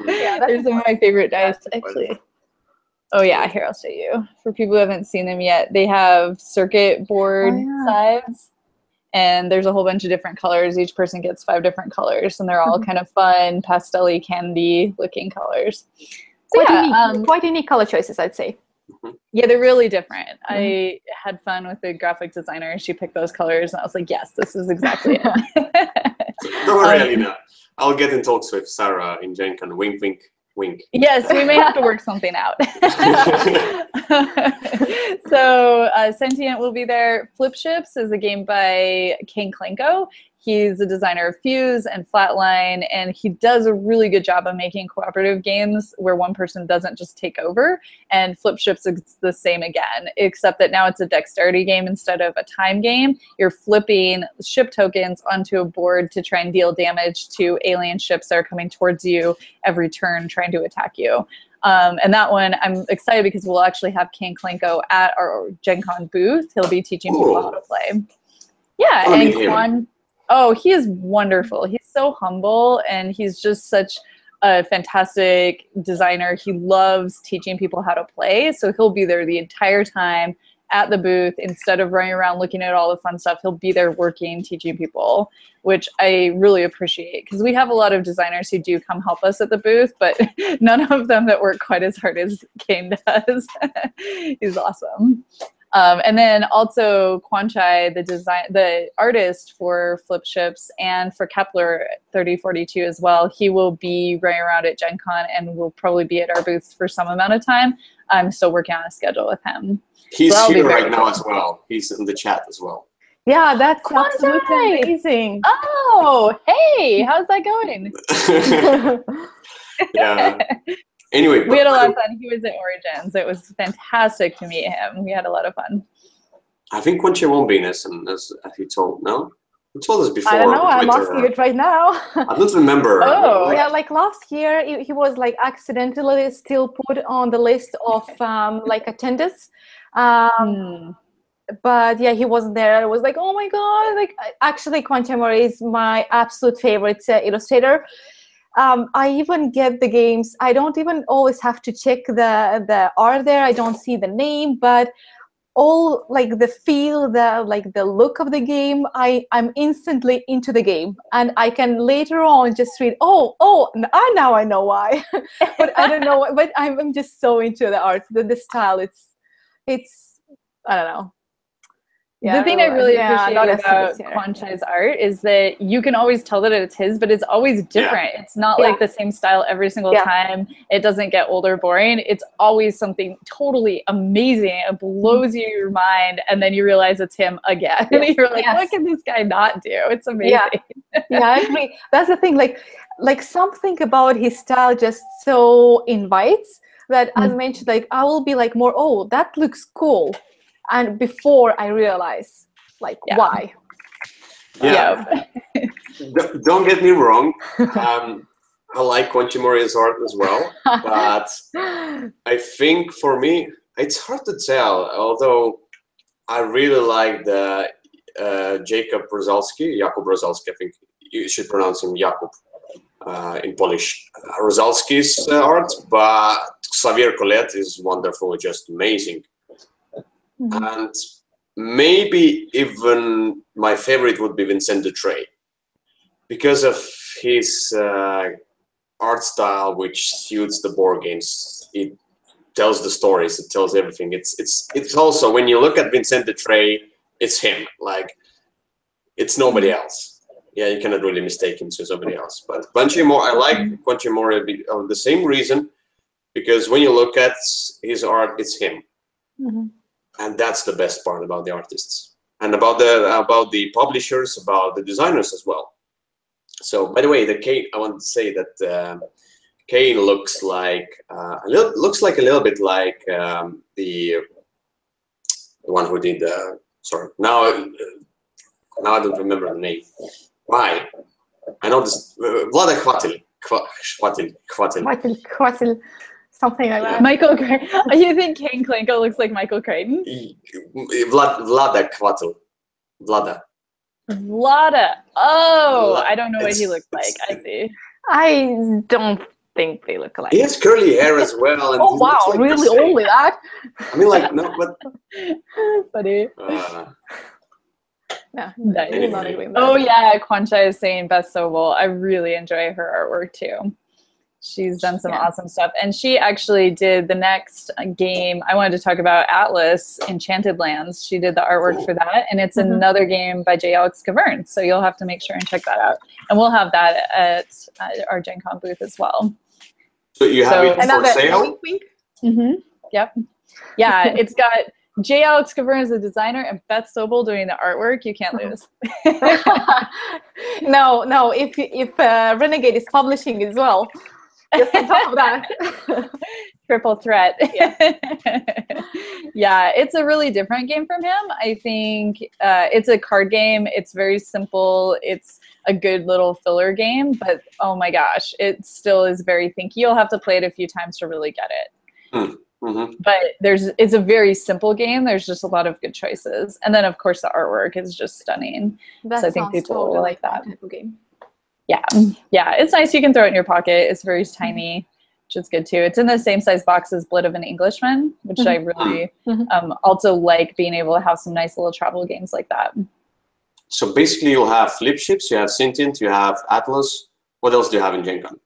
they're some of my favorite dice, actually. Oh yeah, here I'll show you. For people who haven't seen them yet, they have circuit board sides, and there's a whole bunch of different colors. Each person gets 5 different colors, and they're all kind of fun, pastel-y, candy-looking colors. So quite unique color choices, I'd say. Yeah, they're really different. I had fun with the graphic designer, and she picked those colors, and I was like, yes, this is exactly it. Don't worry, Alina. I'll get in talks with Sara in Gen Con. Wink, wink, wink. Yes, we may have to work something out. So Sentient will be there. Flip Ships is a game by Kane Klenko. He's the designer of Fuse and Flatline, and he does a really good job of making cooperative games where one person doesn't just take over. And Flip Ships is the same again, except that now it's a dexterity game instead of a time game. You're flipping ship tokens onto a board to try and deal damage to alien ships that are coming towards you every turn trying to attack you. And that one, I'm excited because we'll actually have Kane Klenko at our Gen Con booth. He'll be teaching people how to play. Yeah, and Quan... Oh, he is wonderful. He's so humble, and he's just such a fantastic designer. He loves teaching people how to play, so he'll be there the entire time at the booth. Instead of running around looking at all the fun stuff, he'll be there working, teaching people, which I really appreciate because we have a lot of designers who do come help us at the booth, but none of them that work quite as hard as Kane does. He's awesome. And then also Kwanchai, the artist for Flip Ships and for Kepler 3042 as well. He will be running around at Gen Con and will probably be at our booths for some amount of time. I'm still working on a schedule with him. He's here right now as well. He's in the chat as well. Yeah, that's absolutely amazing. Oh, hey, how's that going? Yeah. Anyway, we had a lot of fun. He was at Origins. It was fantastic to meet him. We had a lot of fun. I think Quanche won't be in Essen, as he told. No, he told us before. I don't know. I'm asking it right now. I don't remember. Oh, yeah, like last year, he was like accidentally still put on the list of like attendance. But yeah, he wasn't there. I was like, oh my god! Like, actually, Quanche Mori is my absolute favorite illustrator. I even get the games. I don't even always have to check the art there. I don't see the name, but all like the feel, the look of the game, I'm instantly into the game, and I can later on just read, now I know why. But I don't know, but I'm just so into the art, the style. It's I don't know. Yeah, the thing I really appreciate about Kwanchai's art is that you can always tell that it's his, but it's always different. It's not like the same style every single time. It doesn't get old or boring. It's always something totally amazing. It blows your mind, and then you realize it's him again. And you're like, what can this guy not do? It's amazing. Yeah, I agree. That's the thing. Like something about his style just so invites that, as mentioned, like I will be like more, oh, that looks cool. And before I realize, like, why? Yeah. Don't get me wrong. I like Konchimori's art as well, but I think for me, it's hard to tell. Although I really like the Jakub Rosalski. I think you should pronounce him Jakub in Polish. Rosalski's art, but Xavier Colette is wonderful, just amazing. And maybe even my favorite would be Vincent Dutray, because of his art style, which suits the board games. It tells the stories, it tells everything. It's also, when you look at Vincent Dutray, it's him. Like, it's nobody else. Yeah, you cannot really mistake him to somebody else. But Punchimori, I like Punchimori of the same reason, because when you look at his art, it's him. And that's the best part about the artists, and about the publishers, about the designers as well. So, by the way, the Kane, I want to say that Kane looks like a little bit like the one who did sorry, now I don't remember the name. Why? I know this. Vlada Chvatil. Something like that. Michael Crichton. You think Kane Klinko looks like Michael Crichton? Vlada Chvatil. Vlada. Oh, I don't know what he looks like. I see. I don't think they look alike. He has curly hair as well. And wow, like really? Only that? I mean, like, no, but... Funny. Yeah. Anyway. Oh, yeah, Kwanchai is saying Beth Sobel. I really enjoy her artwork, too. She's done some awesome stuff. And she actually did the next game. I wanted to talk about Atlas, Enchanted Lands. She did the artwork for that. And it's another game by J. Alex Cavern. So you'll have to make sure and check that out. And we'll have that at our Gen Con booth as well. So you have it for sale? Yep. Yeah, it's got J. Alex Cavern as the designer and Beth Sobel doing the artwork. You can't lose. No. If Renegade is publishing as well. Just on top of that. Triple threat. Yeah, it's a really different game from him. I think it's a card game. It's very simple. It's a good little filler game, but oh my gosh, it still is very thinky. You'll have to play it a few times to really get it. But it's a very simple game. There's just a lot of good choices. And then, of course, the artwork is just stunning. That so I think people will like that. Type of game. Yeah, it's nice. You can throw it in your pocket. It's very tiny, which is good too. It's in the same size box as Blood of an Englishman, which I really also like, being able to have some nice little travel games like that. So basically you'll have flip ships, you have Sentient, you have Atlas. What else do you have in Gen Con?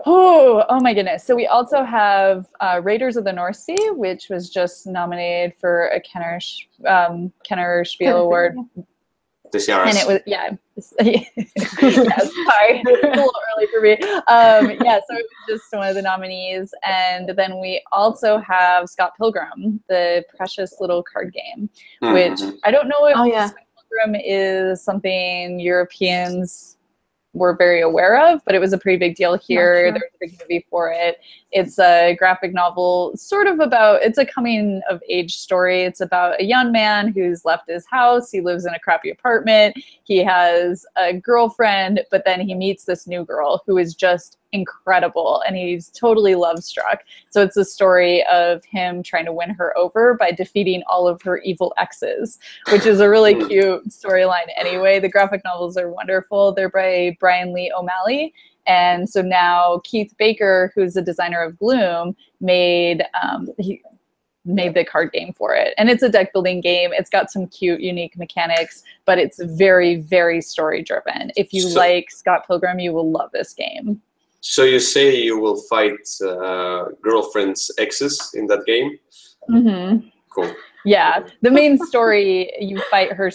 Oh my goodness. So we also have Raiders of the North Sea, which was just nominated for a Kenner Spiel Award. This Jahres. And it was, sorry, it's a little early for me. So it was just one of the nominees. And then we also have Scott Pilgrim, the precious little card game, which I don't know if Scott Pilgrim is something Europeans were very aware of, but it was a pretty big deal here. There was a big movie for it. It's a graphic novel, sort of about, it's a coming of age story. It's about a young man who's left his house. He lives in a crappy apartment. He has a girlfriend, but then he meets this new girl who is just incredible, and he's totally love struck. So it's a story of him trying to win her over by defeating all of her evil exes, which is a really cute storyline anyway. The graphic novels are wonderful. They're by Brian Lee O'Malley. And so now Keith Baker, who's the designer of Gloom, made made the card game for it. And it's a deck building game. It's got some cute, unique mechanics, but it's very, very story driven. If you like Scott Pilgrim, you will love this game. So you say you will fight girlfriend's exes in that game? Mm-hmm. Cool. Yeah, the main story, you fight her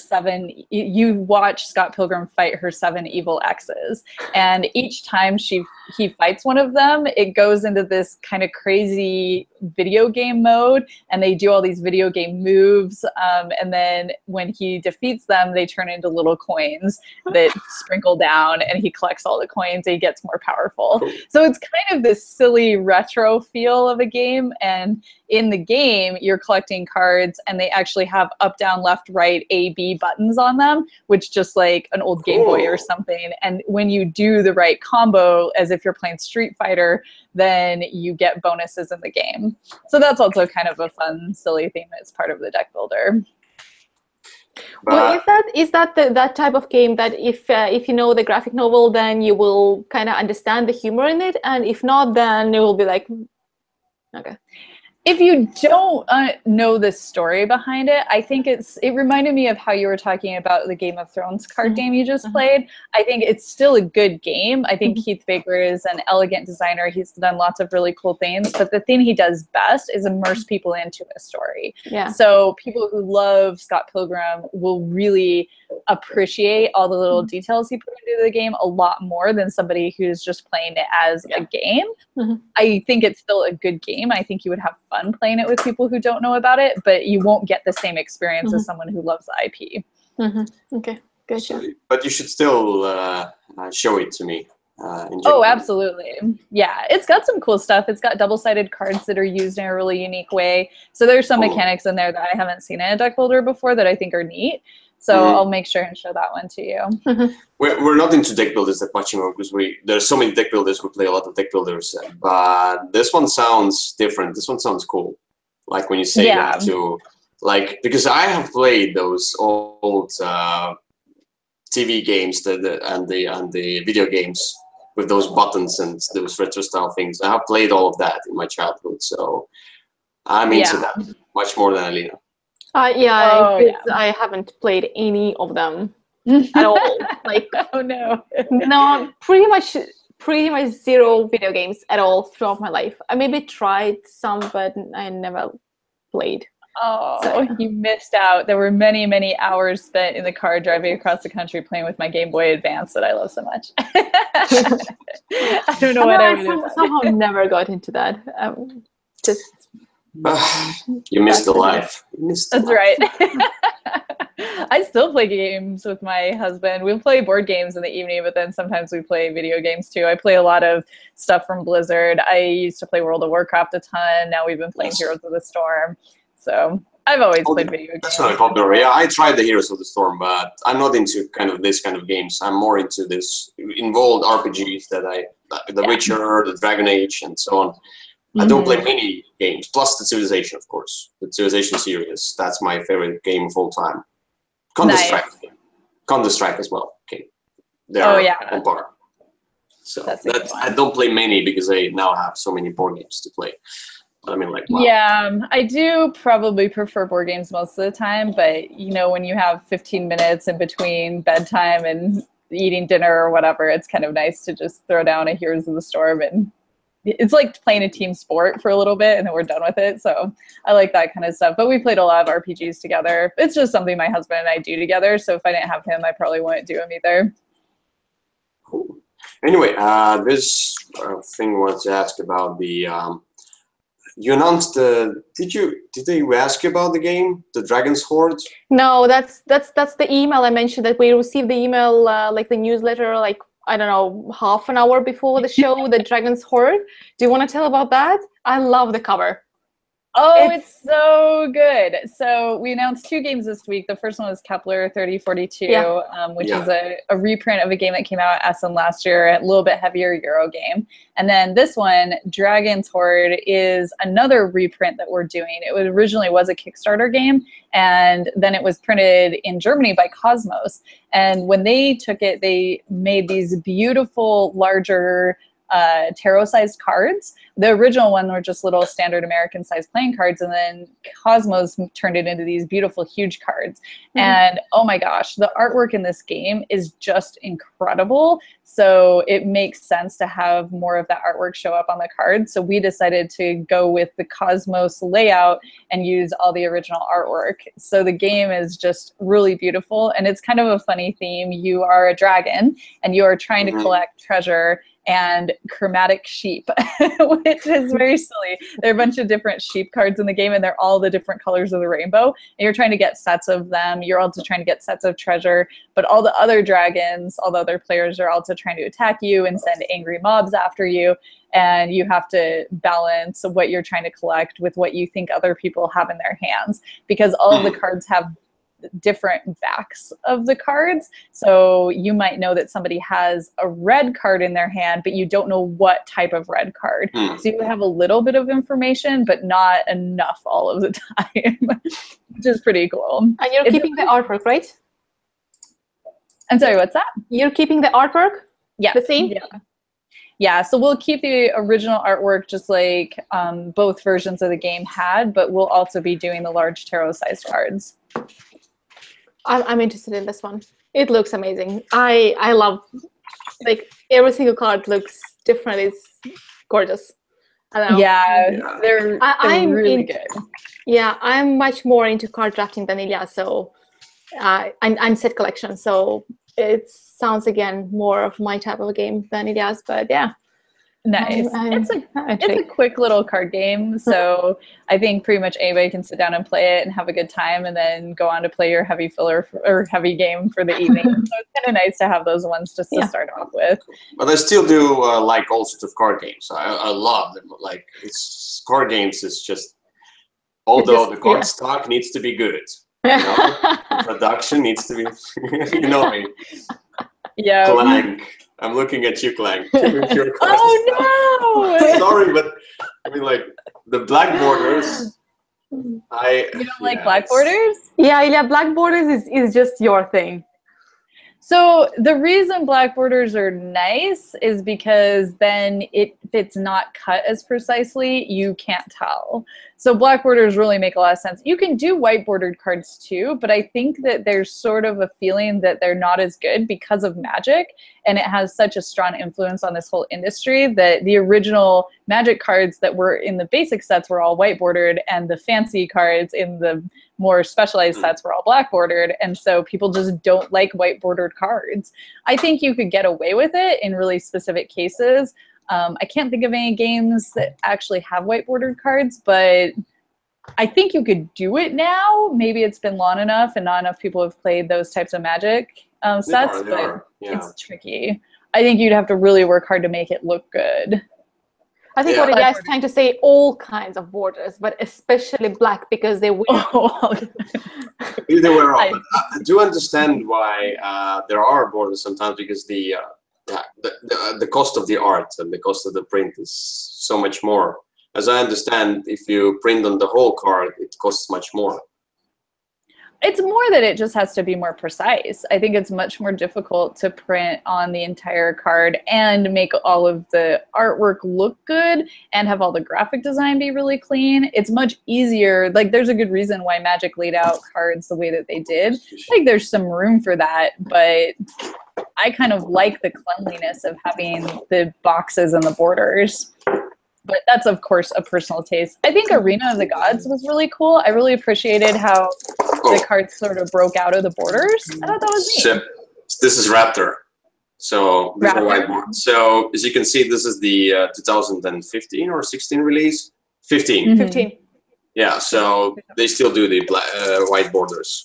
you watch Scott Pilgrim fight her 7 evil exes. And each time he fights one of them, it goes into this kind of crazy video game mode, and they do all these video game moves. And then when he defeats them, they turn into little coins that sprinkle down, and he collects all the coins and he gets more powerful. So it's kind of this silly retro feel of a game. And in the game, you're collecting cards, and they actually have up, down, left, right, A, B buttons on them, which just like an old Game Boy or something. And when you do the right combo, as if you're playing Street Fighter, then you get bonuses in the game. So that's also kind of a fun, silly theme that's part of the deck builder. Well, is that that type of game that if you know the graphic novel, then you will kind of understand the humor in it, and if not, then it will be like, okay. If you don't know the story behind it, I think it reminded me of how you were talking about the Game of Thrones card game you just played. I think it's still a good game. I think Keith Baker is an elegant designer. He's done lots of really cool things, but the thing he does best is immerse people into a story. Yeah. So people who love Scott Pilgrim will really appreciate all the little details he put into the game a lot more than somebody who's just playing it as a game. I think it's still a good game. I think you would have fun playing it with people who don't know about it, but you won't get the same experience as someone who loves the IP. Okay, good. So, but you should still show it to me. Oh, absolutely. Yeah, it's got some cool stuff. It's got double-sided cards that are used in a really unique way. So there's some mechanics in there that I haven't seen in a deck builder before that I think are neat. So I'll make sure and show that one to you. We're not into deck builders that much anymore because there's so many deck builders. We play a lot of deck builders, but this one sounds different. This one sounds cool. Like when you say that to, like, because I have played those old TV games and the video games with those buttons and those retro style things. I have played all of that in my childhood, so I'm into that much more than Alina. I haven't played any of them at all. Like, no, pretty much zero video games at all throughout my life. I maybe tried some, but I never played. Oh, you missed out. There were many, many hours spent in the car driving across the country playing with my Game Boy Advance that I love so much. I don't know what I would somehow never got into that. Just. You missed the life. That's right. I still play games with my husband. We play board games in the evening, but then sometimes we play video games too. I play a lot of stuff from Blizzard. I used to play World of Warcraft a ton. Now we've been playing Heroes of the Storm. So I've always played video games. That's not popular. Yeah, I tried the Heroes of the Storm, but I'm not into this kind of games. I'm more into this involved RPGs The Witcher, the Dragon Age, and so on. I don't play many games, plus the Civilization, of course. The Civilization series, that's my favorite game of all time. Counter-Strike. Counter-Strike as well. Okay. They're on par. So I don't play many because I now have so many board games to play. But I mean, like, wow. Yeah, I do probably prefer board games most of the time, but, you know, when you have 15 minutes in between bedtime and eating dinner or whatever, it's kind of nice to just throw down a Heroes of the Storm, and it's like playing a team sport for a little bit and then we're done with it. So I like that kind of stuff. But we played a lot of RPGs together. It's just something my husband and I do together. So if I didn't have him, I probably wouldn't do him either. Cool. Anyway, this thing I wanted to ask about the you announced did they ask you about the game, the Dragon's Horde? No, that's the email I mentioned, that we received the email, like the newsletter, like, I don't know, half an hour before the show, the Dragon's Horde. Do you want to tell about that? I love the cover. Oh, it's so good. So we announced 2 games this week. The first one was Kepler 3042, which is a reprint of a game that came out at Essen last year, a little bit heavier Euro game. And then this one, Dragon's Horde, is another reprint that we're doing. It originally was a Kickstarter game, and then it was printed in Germany by Cosmos. And when they took it, they made these beautiful, larger tarot-sized cards. The original one were just little standard American-sized playing cards, and then Cosmos turned it into these beautiful, huge cards. And oh my gosh, the artwork in this game is just incredible. So it makes sense to have more of that artwork show up on the card. So we decided to go with the Cosmos layout and use all the original artwork. So the game is just really beautiful, and it's kind of a funny theme. You are a dragon, and you are trying to collect treasure and chromatic sheep, which is very silly. There are a bunch of different sheep cards in the game, and they're all the different colors of the rainbow. And you're trying to get sets of them. You're also trying to get sets of treasure. But all the other dragons, all the other players, are also trying to attack you and send angry mobs after you. And you have to balance what you're trying to collect with what you think other people have in their hands, because all of the cards have different backs of the cards. So you might know that somebody has a red card in their hand, but you don't know what type of red card. So you have a little bit of information, but not enough all of the time, which is pretty cool. And you're keeping the artwork, right? I'm sorry, what's that? You're keeping the artwork? Yeah. The same? Yeah. Yeah, so we'll keep the original artwork just like both versions of the game had, but we'll also be doing the large tarot-sized cards. I'm interested in this one. It looks amazing. I love, like, every single card looks different. It's gorgeous. I don't know. Yeah, they're really good. Yeah, I'm much more into card drafting than Ilja, so I'm set collection, so it sounds again more of my type of a game than Ilja's, but yeah. Nice. It's a quick little card game, so I think pretty much anybody can sit down and play it and have a good time, and then go on to play your heavy filler or heavy game for the evening. So it's kind of nice to have those ones just to start off with. But I still do like all sorts of card games. I love them. Like, it's card games is just, although the card stock needs to be good, you know? The production needs to be, you know me. Yeah. Clank. I'm looking at you, Clank. Oh no! Sorry, but I mean, like, the black borders. You don't like black borders? Yeah, black borders is just your thing. So the reason black borders are nice is because then if it's not cut as precisely, you can't tell. So black borders really make a lot of sense. You can do white bordered cards too, but I think that there's sort of a feeling that they're not as good because of Magic, and it has such a strong influence on this whole industry that the original Magic cards that were in the basic sets were all white bordered, and the fancy cards in the more specialized sets were all black bordered, and so people just don't like white bordered cards. I think you could get away with it in really specific cases. I can't think of any games that actually have white bordered cards, but I think you could do it now. Maybe it's been long enough and not enough people have played those types of Magic sets, but it's tricky. I think you'd have to really work hard to make it look good. I think what Ilja is trying to say, all kinds of borders, but especially black, because they will. Either way around. But I do understand why there are borders sometimes, because the cost of the art and the cost of the print is so much more. As I understand, if you print on the whole card, it costs much more. It's more that it just has to be more precise. I think it's much more difficult to print on the entire card and make all of the artwork look good and have all the graphic design be really clean. It's much easier. Like, there's a good reason why Magic laid out cards the way that they did. Like, there's some room for that, but I kind of like the cleanliness of having the boxes and the borders. But that's, of course, a personal taste. I think Arena of the Gods was really cool. I really appreciated how the cards sort of broke out of the borders. I thought that was neat. So, this is Raptor. So, these are whiteboard. So, as you can see, this is the 2015 or 16 release? 15. 15. Yeah, so they still do the white borders.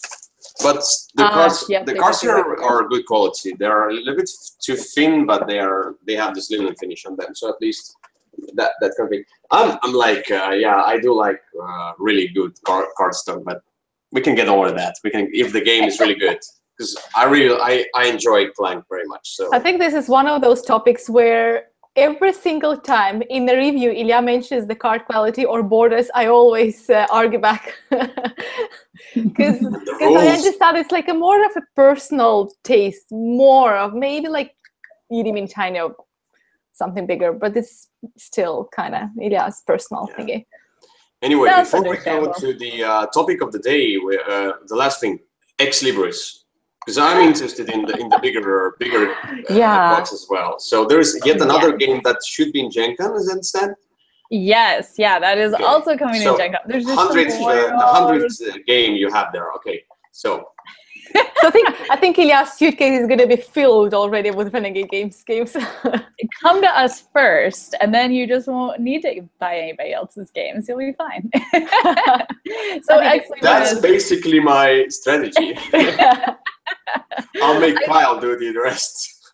But the cards here are good quality. They are a little bit too thin, but they have this linen finish on them. So at least that kind of thing. I'm like, I do like really good card stock, but we can get over that. We can, if the game is really good, because I enjoy Clank very much. So I think this is one of those topics where every single time in the review Ilja mentions the card quality or borders, I always argue back. Because I understand it's like a more of a personal taste, more of maybe like you mean kind of something bigger, but it's still kind of Ilya's personal thingy. Anyway, That's before we go to the topic of the day, the last thing, Ex Libris, because I'm interested in the bigger box as well. So there's yet another game that should be in Gen Con, is that understand? Yes, yeah, that is also coming in Gen Con. There's just the 100th game you have there. Okay, so. So I think Ilya's suitcase is going to be filled already with Renegade games. Come to us first, and then you just won't need to buy anybody else's games. You'll be fine. So that's basically my strategy. I'll make Kyle do the rest.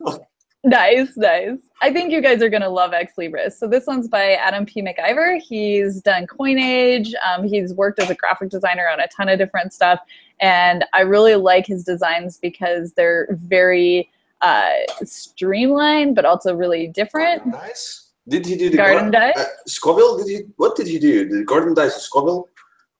Nice, nice. I think you guys are going to love Ex Libris. So this one's by Adam P. McIver. He's done Coinage. He's worked as a graphic designer on a ton of different stuff. And I really like his designs because they're very streamlined, but also really different. Garden Dice? Did he do the Garden Dice? Scoville? What did he do? The Garden Dice of Scoville?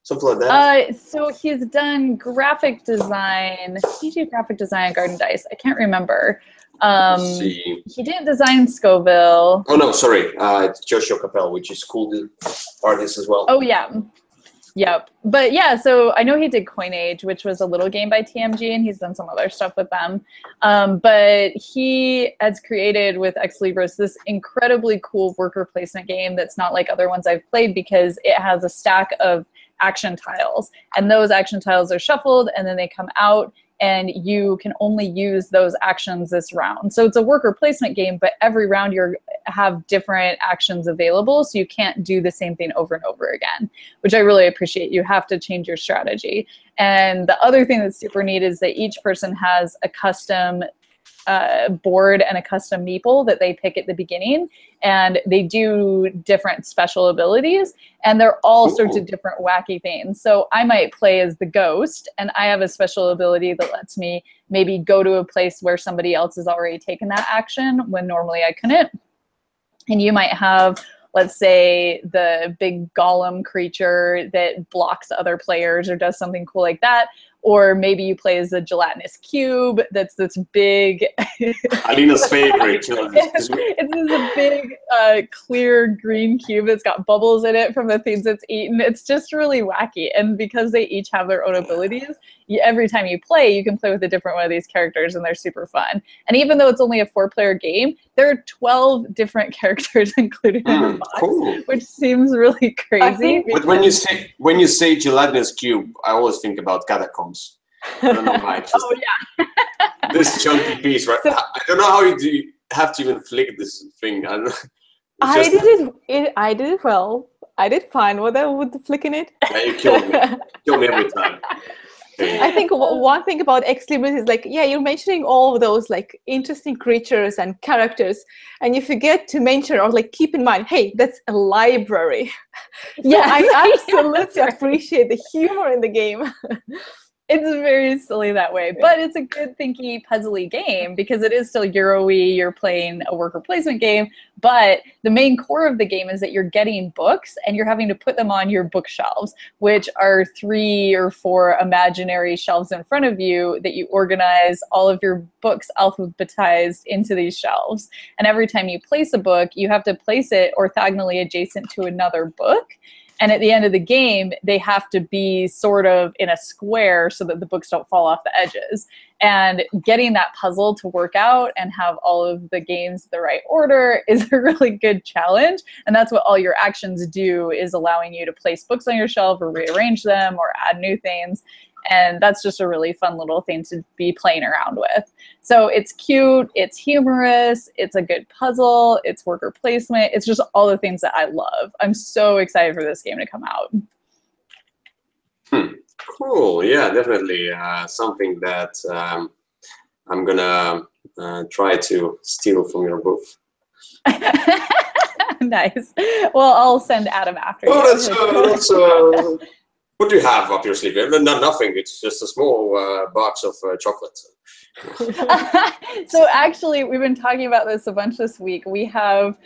Something like that? So he's done graphic design. He did graphic design on Garden Dice. I can't remember. Let's see. He didn't design Scoville. Oh no, sorry. It's Joshua Capel, which is cool artist as well. Oh yeah. Yep. But yeah, so I know he did Coinage, which was a little game by TMG, and he's done some other stuff with them. But he has created with Ex Libris this incredibly cool worker placement game that's not like other ones I've played because it has a stack of action tiles, and those action tiles are shuffled and then they come out, and you can only use those actions this round. So it's a worker placement game, but every round you have different actions available, so you can't do the same thing over and over again, which I really appreciate. You have to change your strategy. And the other thing that's super neat is that each person has a custom board and a custom meeple that they pick at the beginning, and they do different special abilities, and they're all sorts of different wacky things. So I might play as the ghost, and I have a special ability that lets me maybe go to a place where somebody else has already taken that action when normally I couldn't. And you might have, let's say, the big golem creature that blocks other players or does something cool like that. Or maybe you play as a gelatinous cube that's this big... Alina's favorite. It's this big, clear green cube that's got bubbles in it from the things it's eaten. It's just really wacky. And because they each have their own abilities, every time you play, you can play with a different one of these characters, and they're super fun. And even though it's only a 4-player game, there are 12 different characters included in the box, cool. Which seems really crazy. But when you say gelatinous cube, I always think about Catacombs. I don't know why. Just this chunky piece, right? So, I don't know how you have to even flick this thing. I don't know. I did it well. I did fine with flicking it. Yeah, you killed me. Kill me every time. I think one thing about Ex Libris is like, yeah, you're mentioning all of those like interesting creatures and characters, and you forget to mention or like keep in mind, hey, that's a library. So yeah, I absolutely appreciate the humor in the game. It's very silly that way, but it's a good thinky, puzzly game because it is still Euro-y. You're playing a worker placement game, but the main core of the game is that you're getting books and you're having to put them on your bookshelves, which are 3 or 4 imaginary shelves in front of you that you organize all of your books alphabetized into these shelves. And every time you place a book, you have to place it orthogonally adjacent to another book. And at the end of the game, they have to be sort of in a square so that the books don't fall off the edges. And getting that puzzle to work out and have all of the games the right order is a really good challenge. And that's what all your actions do, is allowing you to place books on your shelf or rearrange them or add new things. And that's just a really fun little thing to be playing around with. So it's cute, it's humorous, it's a good puzzle, it's worker placement. It's just all the things that I love. I'm so excited for this game to come out. Cool, yeah, definitely something that I'm gonna try to steal from your booth. Nice. Well, I'll send Adam after you. What do you have up your sleeve? Nothing. It's just a small box of chocolate. So actually, we've been talking about this a bunch this week. We have,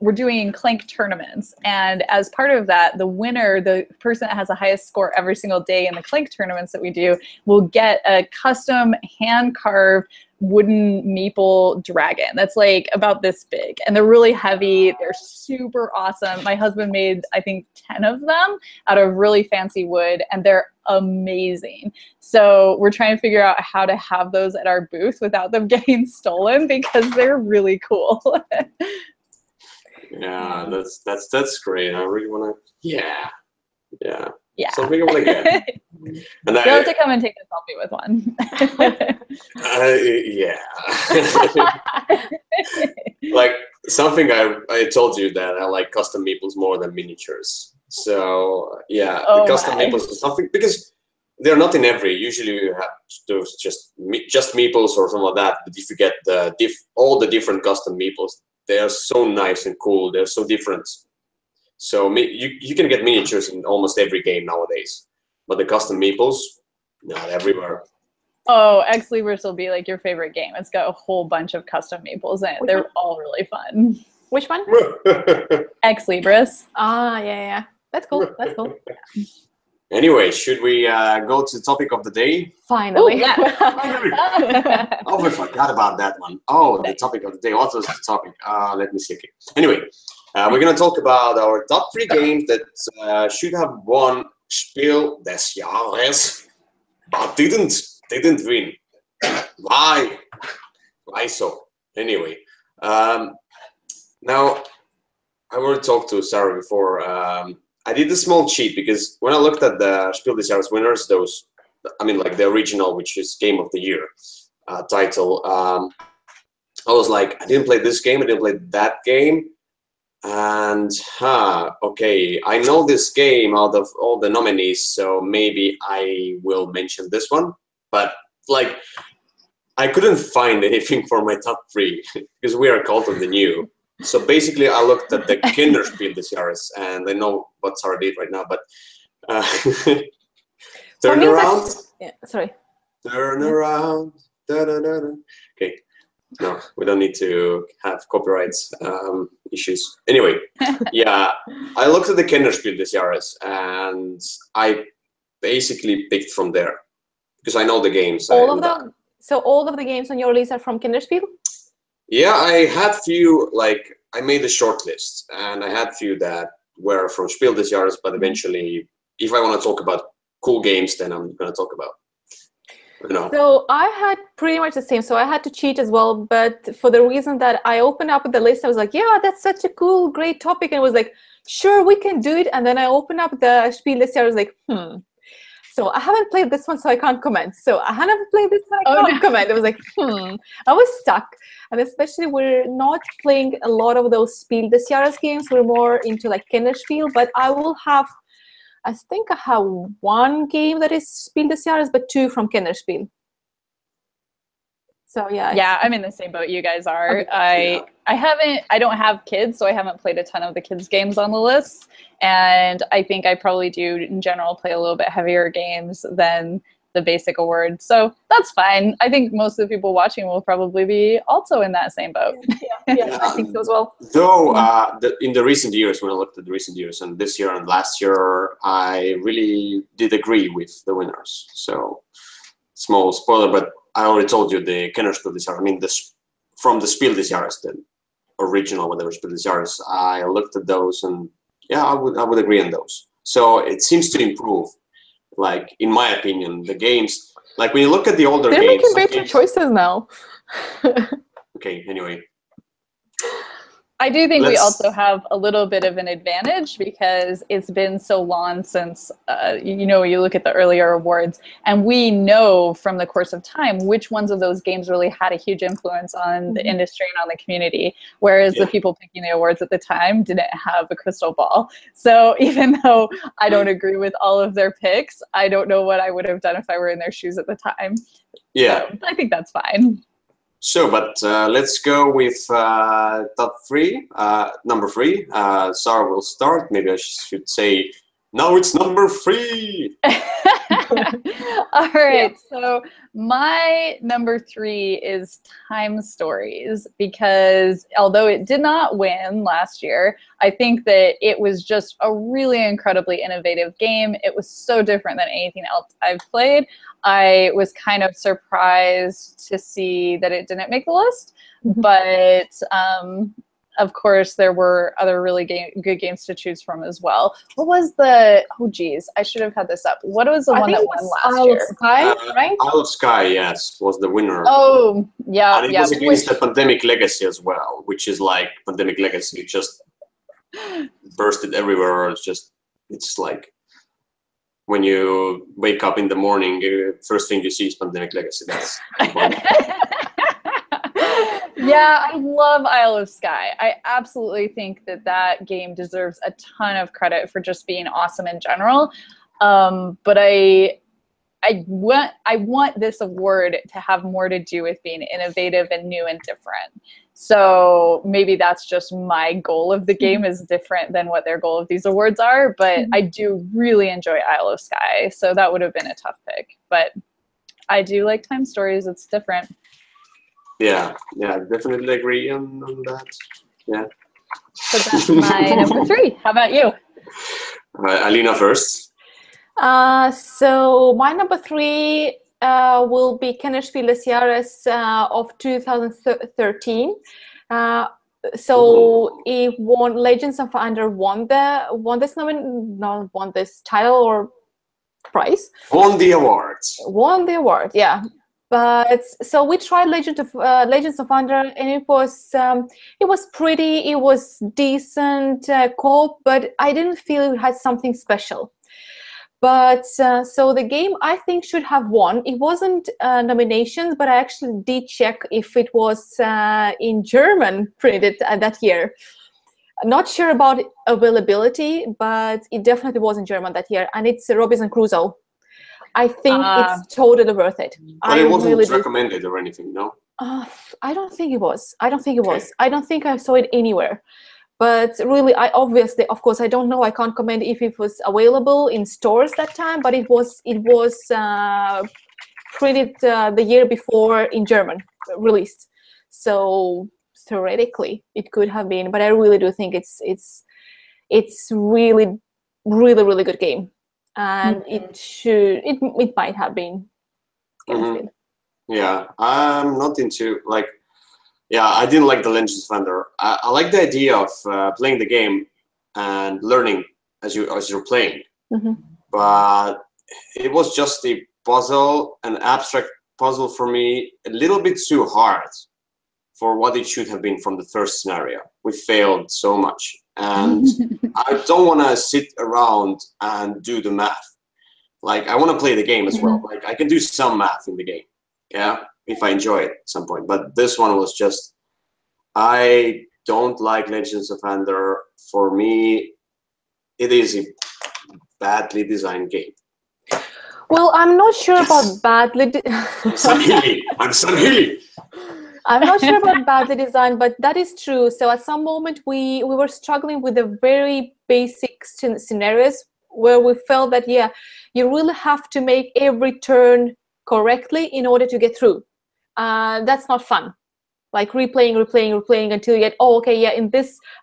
we're doing Clank tournaments. And as part of that, the winner, the person that has the highest score every single day in the Clank tournaments that we do, will get a custom hand-carved wooden maple dragon that's like about this big, and they're really heavy. They're super awesome. My husband made, I think, 10 of them out of really fancy wood, and they're amazing. So we're trying to figure out how to have those at our booth without them getting stolen, because they're really cool. Yeah, that's great. I really want to. Yeah. Something I want to get. And you'll have to come and take a selfie with one. Yeah. Like something I told you that I like custom meeples more than miniatures. So yeah, the custom meeples is something, because they're not in every. Usually you have those just meeples or something like that. But if you get all the different custom meeples, they are so nice and cool. They're so different. So you can get miniatures in almost every game nowadays, but the custom meeples, not everywhere. Oh, Ex Libris will be like your favorite game. It's got a whole bunch of custom meeples in it. They're all really fun. Which one? Ex Libris. Ah, yeah. That's cool. That's cool. Anyway, should we go to the topic of the day? Finally. Ooh, yeah. Oh, we forgot about that one. Oh, the topic of the day. What was the topic? Let me see. Okay. Anyway, we're going to talk about our top 3 games that should have won Spiel des Jahres, but didn't win. Why? Why so? Anyway, now I want to talk to Sara before. I did a small cheat, because when I looked at the Spiel des Jahres winners, those, I mean, like the original, which is Game of the Year title, I was like, I didn't play this game, I didn't play that game, and okay, I know this game out of all the nominees, so maybe I will mention this one, but like, I couldn't find anything for my top 3, because we are Cult of the New. So basically, I looked at the Kinderspiel des Jahres, and I know what Sara did right now, but turn around. Yeah, sorry. Turn around. Da, da, da, da. Okay. No, we don't need to have copyrights issues. Anyway, yeah, I looked at the Kinderspiel des Jahres, and I basically picked from there, because I know the games. All of them? So all of the games on your list are from Kinderspiel? Yeah, I had few, like, I made a short list, and I had few that were from Spiel des Jahres, but eventually, if I want to talk about cool games, then I'm going to talk about, you know. So I had pretty much the same. So I had to cheat as well, but for the reason that I opened up the list, I was like, yeah, that's such a cool, great topic. And it was like, sure, we can do it. And then I opened up the Spiel des Jahres, I was like, So I haven't played this one, so I can't comment. So I haven't played this one, I can't comment. It was like, I was stuck. And especially we're not playing a lot of those Spiel des Jahres games. We're more into like Kinderspiel, but I will have, I think I have 1 game that is Spiel des Jahres, but 2 from Kinderspiel. So yeah. Yeah, I'm in the same boat you guys are. I don't have kids, so I haven't played a ton of the kids games on the list. And I think I probably do in general play a little bit heavier games than the basic awards. So that's fine. I think most of the people watching will probably be also in that same boat. Yeah, I think so as well. Though in the recent years, when I looked at the recent years, and this year and last year, I really did agree with the winners. So small spoiler, but I already told you the Kinderspiel des Jahres. I mean, from the Spiel des Jahres, the original, whatever Spiel des Jahres. I looked at those, and yeah, I would agree on those. So it seems to improve. Like, in my opinion, the games, like when you look at the older games, they're making better choices now. Okay, anyway. I do think we also have a little bit of an advantage because it's been so long since, you know, you look at the earlier awards, and we know from the course of time which ones of those games really had a huge influence on the industry and on the community, whereas the people picking the awards at the time didn't have a crystal ball. So even though I don't agree with all of their picks, I don't know what I would have done if I were in their shoes at the time. Yeah. So I think that's fine. So, but let's go with top 3. Number 3, Sara will start. Maybe I should say, now it's number 3. All right, so my number 3 is Time Stories, because although it did not win last year, I think that it was just a really incredibly innovative game. It was so different than anything else I've played. I was kind of surprised to see that it didn't make the list, but of course, there were other really good games to choose from as well. What was the, oh geez, I should have had this up. What was the one that won last year? Sky, right? Isle of Sky, yes, was the winner. Oh, yeah. And it was against the Pandemic Legacy as well, which is like Pandemic Legacy, just bursted everywhere. It's like when you wake up in the morning, first thing you see is Pandemic Legacy. That's Yeah, I love Isle of Sky. I absolutely think that that game deserves a ton of credit for just being awesome in general. But I want this award to have more to do with being innovative and new and different. So maybe that's just my goal of the game is different than what their goal of these awards are. But I do really enjoy Isle of Sky. So that would have been a tough pick. But I do like Time Stories. It's different. Yeah, definitely agree on that. Yeah. So that's my number 3. How about you? Alina first. So my number 3 will be Spiel des Jahres of 2013. So it won. Legends of Under won this title or prize. Won the award. Won the award, yeah. But so we tried Legends of Under, and it was pretty. It was decent co-op, but I didn't feel it had something special. But so the game I think should have won. It wasn't nominations, but I actually did check if it was in German printed that year. Not sure about availability, but it definitely was in German that year, and it's Robinson Crusoe. I think it's totally worth it. But it wasn't recommended or anything, no? I don't think it was. I don't think I saw it anywhere. But really, obviously, of course, I don't know. I can't comment if it was available in stores that time, but it was printed the year before in German, released. So theoretically, it could have been. But I really do think it's really, really, really good game. And it might have been. Yeah, I'm not into I didn't like the Legends of Under. I like the idea of playing the game and learning as you're playing, but it was just a puzzle, an abstract puzzle for me, a little bit too hard for what it should have been from the first scenario. We failed so much. And I don't want to sit around and do the math. Like, I want to play the game as well. Like, I can do some math in the game, yeah, if I enjoy it at some point. But this one was just, I don't like Legends of Under. For me, it is a badly designed game. Well, I'm not sure about badly. I'm Sanhili. I'm not sure about badly designed, but that is true. So at some moment we were struggling with the very basic scenarios where we felt that, yeah, you really have to make every turn correctly in order to get through. That's not fun. Like replaying until you get, oh, okay, yeah,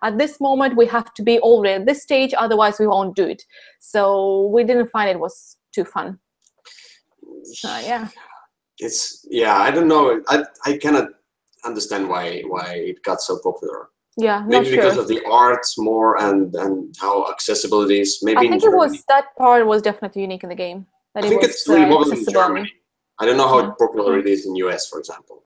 at this moment we have to be already at this stage, otherwise we won't do it. So we didn't find it was too fun. Yeah. I don't know. I cannot understand why it got so popular. Yeah, maybe because of the art more and how accessible it is. Maybe I think it was that part was definitely unique in the game. That I think it's really popular in Germany. I don't know how popular it is in US, for example.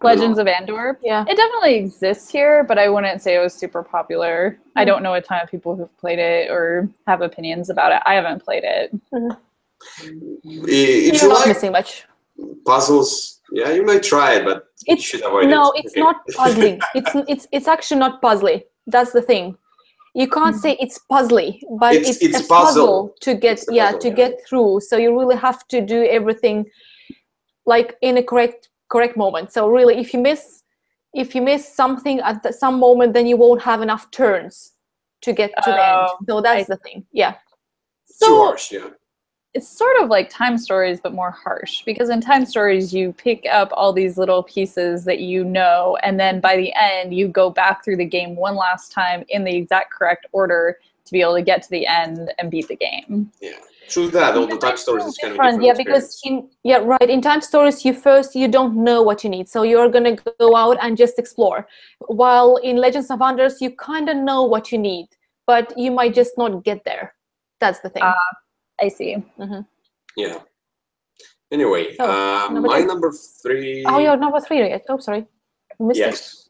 Legends of Andor. Yeah, it definitely exists here, but I wouldn't say it was super popular. I don't know a ton of people who've played it or have opinions about it. I haven't played it. If you're not missing much. Puzzles, yeah, you might try it, but you should avoid it. No, it's not puzzling. It's actually not puzzly. That's the thing. You can't say it's puzzly, but it's a puzzle to get get through. So you really have to do everything like in a correct moment. So really, if you miss something at some moment, then you won't have enough turns to get to the end. So that's the thing. Yeah. So, too harsh, yeah. it's sort of like Time Stories, but more harsh, because in Time Stories, you pick up all these little pieces that you know, and then by the end, you go back through the game one last time in the exact correct order to be able to get to the end and beat the game. Yeah, true that. All the Time Stories is kind of different. Yeah, because in Time Stories, you don't know what you need, so you're gonna go out and just explore. While in Legends of Wonders, you kind of know what you need, but you might just not get there. That's the thing. I see. Mm-hmm. Yeah. Anyway, So, my number 3. Oh, you're number 3 yet. Oh, sorry. Missed yes.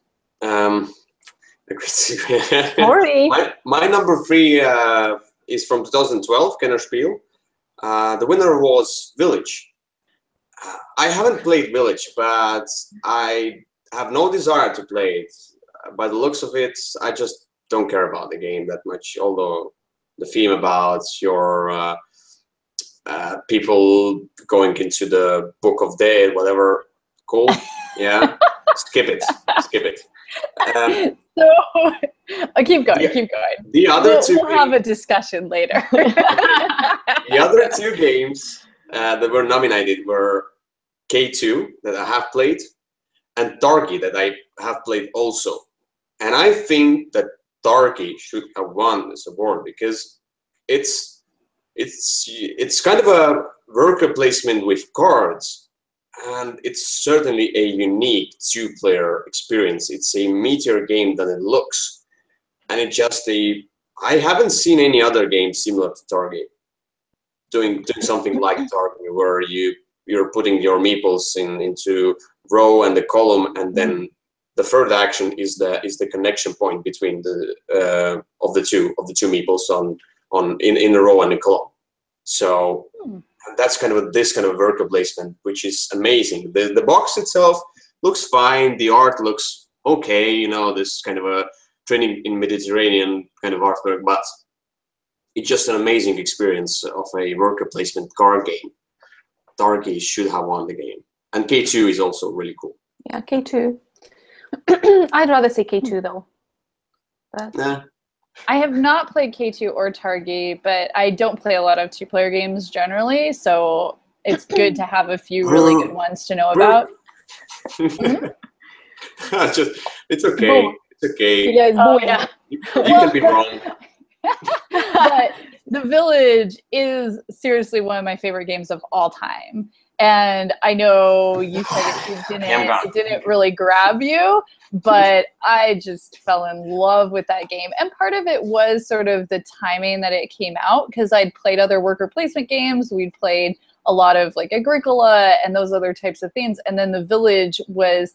Sorry. My number 3 is from 2012, Kenner Spiel. The winner was Village. I haven't played Village, but I have no desire to play it. By the looks of it, I just don't care about the game that much, although the theme about your people going into the Book of Dead, whatever, cool. Yeah, skip it. So keep going. The other we'll have a discussion later. The other 2 games that were nominated were K2 that I have played and Targi that I have played also. And I think that Targi should have won this award because it's kind of a worker placement with cards, and it's certainly a unique 2-player experience. It's a meatier game than it looks, and I haven't seen any other game similar to Targi doing something like Targi, where you're putting your meeples into row and the column, and then the third action is the connection point between the of the two meeples in the row and the column. So that's kind of this kind of worker placement, which is amazing. The box itself looks fine. The art looks okay. You know, this kind of a training in Mediterranean kind of artwork, but it's just an amazing experience of a worker placement card game. Targi should have won the game, and K2 is also really cool. Yeah, K2. I'd rather say K2 though. Nah. I have not played K2 or Targi, but I don't play a lot of 2-player games generally, so it's good to have a few really good ones to know about. It's okay. It's okay. Yeah, You can be wrong. But The Village is seriously one of my favorite games of all time. And I know you said it didn't really grab you, but I just fell in love with that game. And part of it was sort of the timing that it came out, because I'd played other worker placement games. We'd played a lot of like Agricola and those other types of things. And then The Village was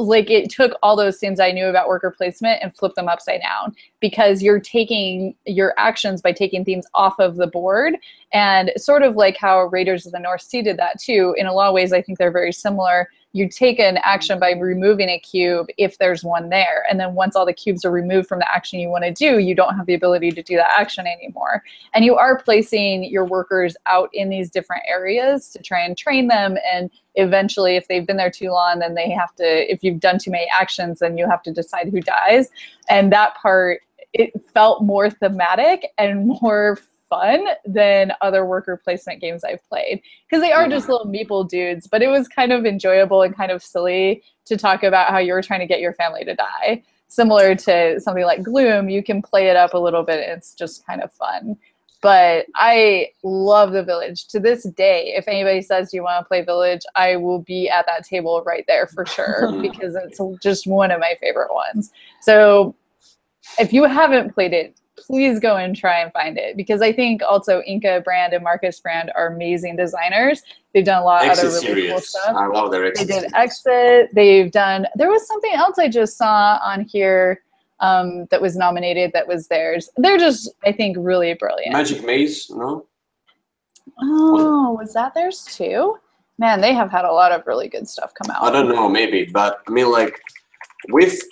like, it took all those things I knew about worker placement and flipped them upside down, because you're taking your actions by taking things off of the board, and sort of like how Raiders of the North Sea did that too. In a lot of ways, I think they're very similar. You take an action by removing a cube if there's one there, and then once all the cubes are removed from the action you want to do, you don't have the ability to do that action anymore. And you are placing your workers out in these different areas to try and train them, and eventually if they've been there too long, then they have to, if you've done too many actions, then you have to decide who dies. And that part, it felt more thematic and more fun than other worker placement games I've played, because they are just little meeple dudes, but it was kind of enjoyable and kind of silly to talk about how you're trying to get your family to die. Similar to something like Gloom, you can play it up a little bit. It's just kind of fun. But I love The Village. To this day, if anybody says, do you want to play Village, I will be at that table right there for sure, because it's just one of my favorite ones. So if you haven't played it, please go and try and find it, because I think also Inka Brand and Marcus Brand are amazing designers. They've done a lot of other really cool stuff. I love their Exit. They did Exit. They've done, there was something else I just saw on here that was nominated that was theirs. They're just, I think, really brilliant. Magic Maze, no? Oh, was that theirs too? Man, they have had a lot of really good stuff come out. I don't know, maybe, but I mean, like, with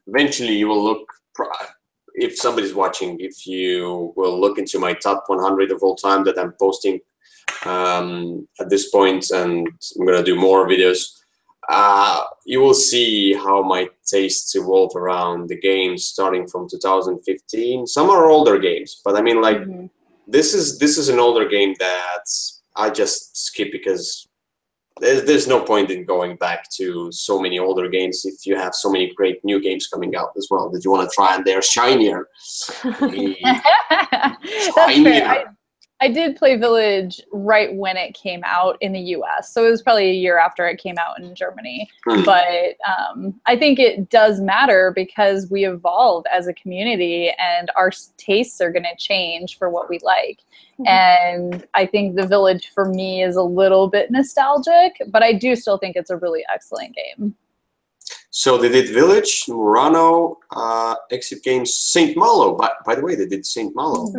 eventually you will look, if somebody's watching, if you will look into my top 100 of all time that I'm posting at this point, and I'm gonna do more videos, you will see how my tastes evolve around the games starting from 2015. Some are older games, but I mean, like, this is an older game that I just skip because there's no point in going back to so many older games if you have so many great new games coming out as well that you want to try, and they're shinier. That's fair. I did play Village right when it came out in the US, so it was probably a year after it came out in Germany. But I think it does matter because we evolve as a community and our tastes are going to change for what we like. And I think The Village for me is a little bit nostalgic, but I do still think it's a really excellent game. So they did Village, Murano, Exit Games, St. Malo. By the way, they did St. Malo.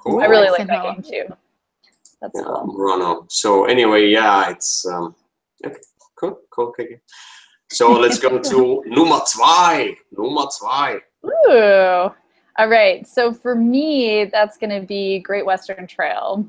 Cool. I really like that game too. That's cool. Murano. So anyway, yeah, it's okay, cool. Okay. So let's go to Nummer 2. Nummer 2. Ooh. All right. So for me, that's going to be Great Western Trail.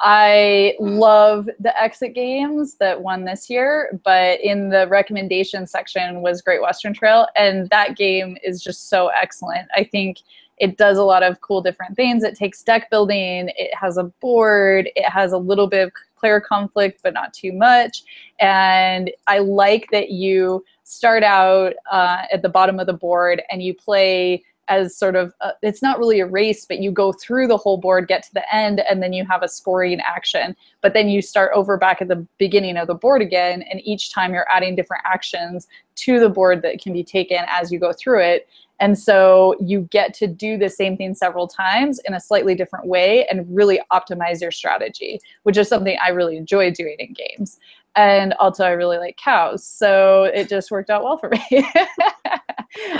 I love the Exit games that won this year, but in the recommendation section was Great Western Trail, and that game is just so excellent. I think it does a lot of cool different things. It takes deck building, it has a board, it has a little bit of player conflict, but not too much. And I like that you start out at the bottom of the board and you play as sort of, it's not really a race, but you go through the whole board, get to the end, and then you have a scoring action. But then you start over back at the beginning of the board again, and each time you're adding different actions to the board that can be taken as you go through it. And so you get to do the same thing several times in a slightly different way and really optimize your strategy, which is something I really enjoy doing in games. And also I really like cows, so it just worked out well for me.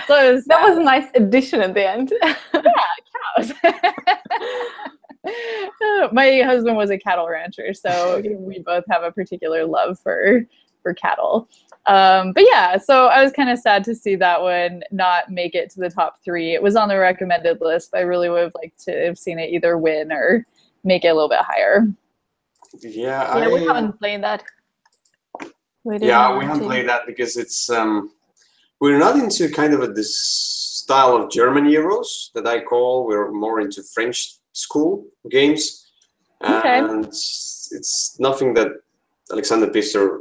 So that was a nice addition at the end. Yeah, cows. My husband was a cattle rancher, so we both have a particular love for cattle. But yeah, so I was kind of sad to see that one not make it to the top 3. It was on the recommended list, but I really would have liked to have seen it either win or make it a little bit higher. Yeah, we haven't played that. We haven't played that because it's we're not into kind of this style of German Euros that I call. We're more into French school games, and it's nothing that Alexander Pfister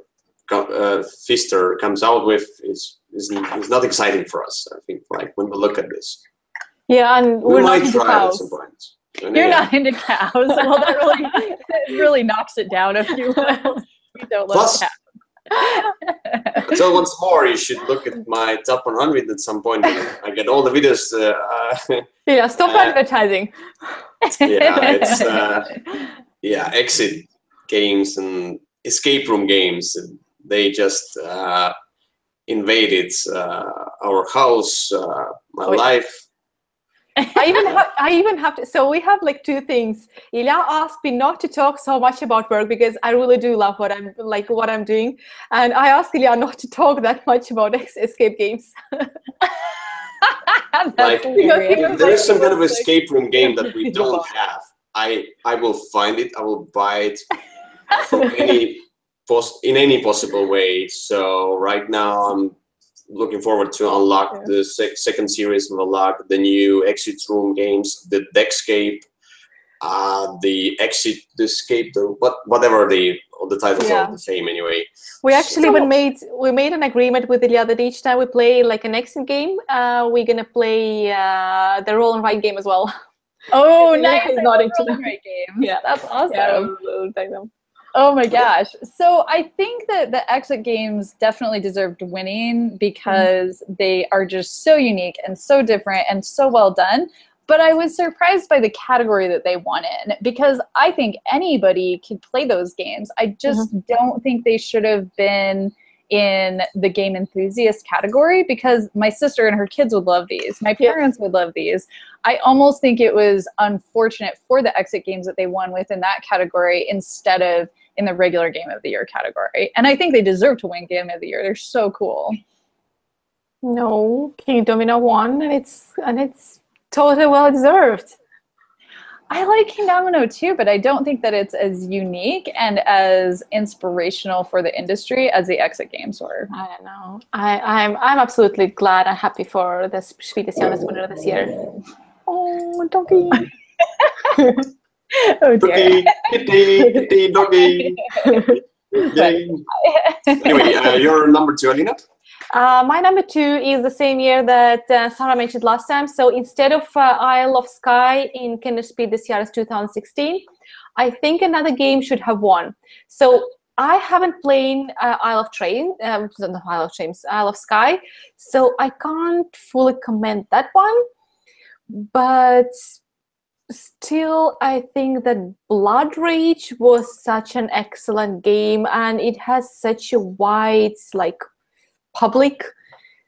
comes out with is not exciting for us. I think, like, when we look at this. Yeah, and we might try it at some point. You're not into cows. Well, that really knocks it down a few levels. We don't love cows. So once more, you should look at my top 100 at some point. I get all the videos. Yeah, stop advertising. Yeah, it's exit games and escape room games. They just invaded our house, my life. I even have to, so we have like 2 things. Ilja asked me not to talk so much about work because I really do love what I'm doing, and I asked Ilja not to talk that much about escape games. Like, if there is some kind of escape room game that we don't have, I will find it. I will buy it from in any possible way. So right now I'm looking forward to unlock the second series of Unlock, the new Exit Room games, the Deckscape, the Exit, the Escape, whatever the titles are the same anyway. We actually we made an agreement with Ilja that each time we play like an Exit game, we're gonna play the roll and write game as well. Oh, nice! Roll and write game. Yeah, that's awesome. Yeah, oh my gosh. So I think that the Exit games definitely deserved winning because they are just so unique and so different and so well done. But I was surprised by the category that they won in because I think anybody could play those games. I just don't think they should have been in the game enthusiast category because my sister and her kids would love these. My parents would love these. I almost think it was unfortunate for the Exit games that they won within that category instead of in the regular Game of the Year category. And I think they deserve to win Game of the Year. They're so cool. No, King Domino won, and it's totally well deserved. I like King Domino too, but I don't think that it's as unique and as inspirational for the industry as the Exit games were. I don't know. I'm absolutely glad and happy for the Spiel des Jahres winner this year. Oh, donkey. Oh dear. Kitty, doggy. Yay. Anyway, your number 2, Alina? My number 2 is the same year that Sara mentioned last time. So instead of Isle of Skye in Kindred Speed this year is 2016, I think another game should have won. So I haven't played Isle of Skye, so I can't fully comment that one. But still, I think that Blood Rage was such an excellent game, and it has such a wide, like, public.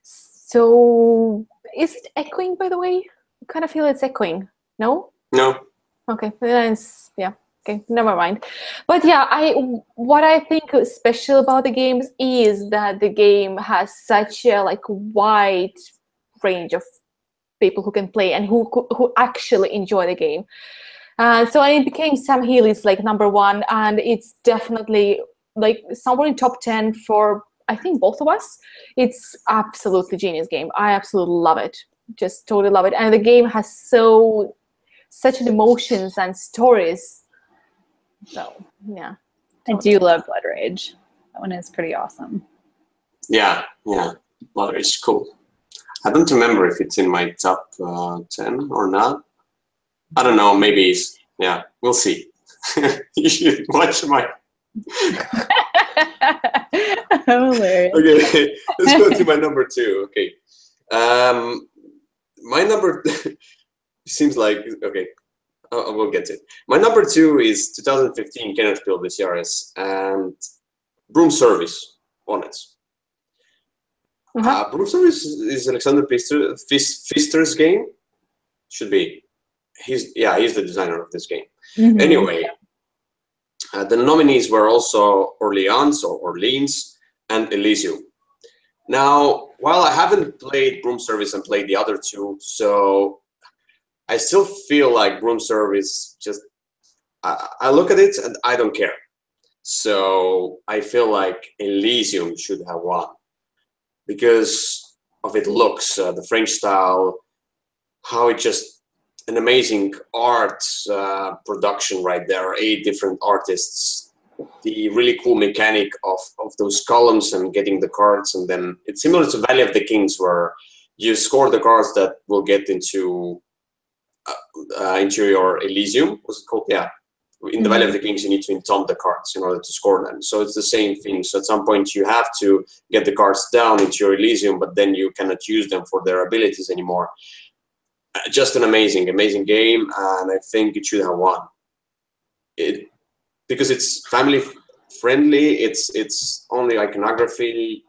So is it echoing, by the way? I kind of feel it's echoing. No? No. Okay, then yeah. Okay, never mind. But yeah, what I think is special about the games is that the game has such a like wide range of people who can play and who actually enjoy the game. So it became Sam Healy's like number 1, and it's definitely like somewhere in top 10 for I think both of us. It's absolutely genius game. I absolutely love it. Just totally love it. And the game has such an emotions and stories. So yeah. Totally. I do love Blood Rage. That one is pretty awesome. Yeah. Blood Rage is cool. I don't remember if it's in my top 10 or not. I don't know, maybe it's, yeah, we'll see. You should watch my... Hilarious. Okay, let's go to my number 2. Okay. My number... seems like, okay, we'll get to it. My number 2 is 2015 Kenneth Spiel this Jahres, and Broom Service on it. Broom Service is Alexander Pfister's game. Should be. He's the designer of this game. Anyway, the nominees were also Orleans and Elysium. Now, while I haven't played Broom Service and played the other 2, so I still feel like Broom Service just, I look at it and I don't care. So I feel like Elysium should have won because of its looks, the French style, how it just, an amazing art production right there, 8 different artists, the really cool mechanic of those columns and getting the cards, and then it's similar to Valley of the Kings where you score the cards that will get into your Elysium. What's it called? Yeah. In the Valley of the Kings, you need to entomb the cards in order to score them. So it's the same thing. So at some point, you have to get the cards down into your Elysium, but then you cannot use them for their abilities anymore. Just an amazing game, and I think it should have won. Because it's family friendly. It's only iconography.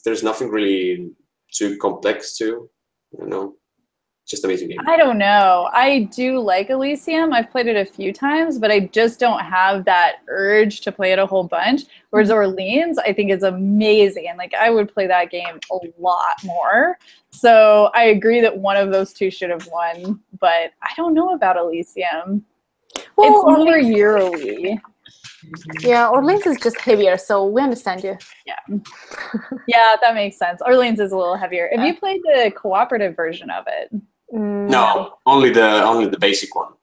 There's nothing really too complex to, just amazing game. I don't know. I do like Elysium. I've played it a few times, but I just don't have that urge to play it a whole bunch. Whereas Orleans, I think is amazing. And like I would play that game a lot more. So I agree that one of those 2 should have won, but I don't know about Elysium. Well, it's more Euro-y. Yeah, Orleans is just heavier, so we understand you. Yeah. Yeah, that makes sense. Orleans is a little heavier. Have you played the cooperative version of it? No, only the basic one.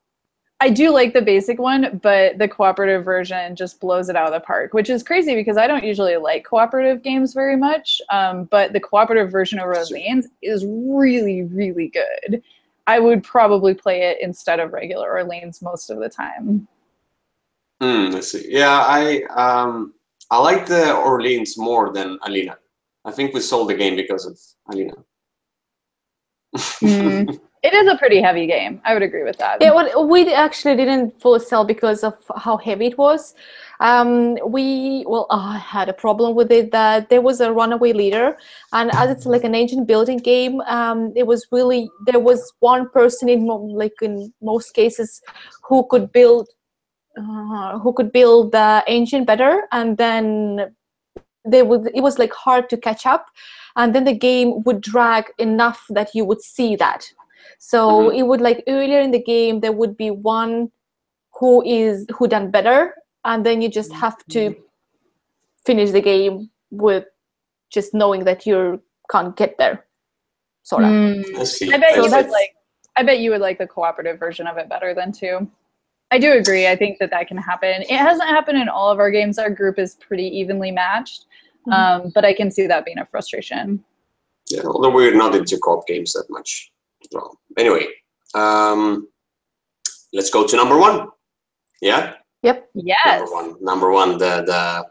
I do like the basic one, but the cooperative version just blows it out of the park, which is crazy because I don't usually like cooperative games very much. But the cooperative version of Orleans is really, really good. I would probably play it instead of regular Orleans most of the time. Let's see. Yeah, I like the Orleans more than Alina. I think we sold the game because of Alina. It is a pretty heavy game. I would agree with that. Yeah, well, we actually didn't fully sell because of how heavy it was. I had a problem with it that there was a runaway leader, and as it's like an engine building game, there was one person in most cases who could build the engine better, and then it was like hard to catch up, and then the game would drag enough that you would see that. So it would, like, earlier in the game there would be one who done better, and then you just have to finish the game with just knowing that you can't get there, sort of. I see. I bet you would like the cooperative version of it better than too. I do agree. I think that that can happen. It hasn't happened in all of our games. Our group is pretty evenly matched, but I can see that being a frustration. Yeah, although we're not into co-op games that much. Well, anyway, let's go to number one. Yeah. Yep. Yes. Number one, the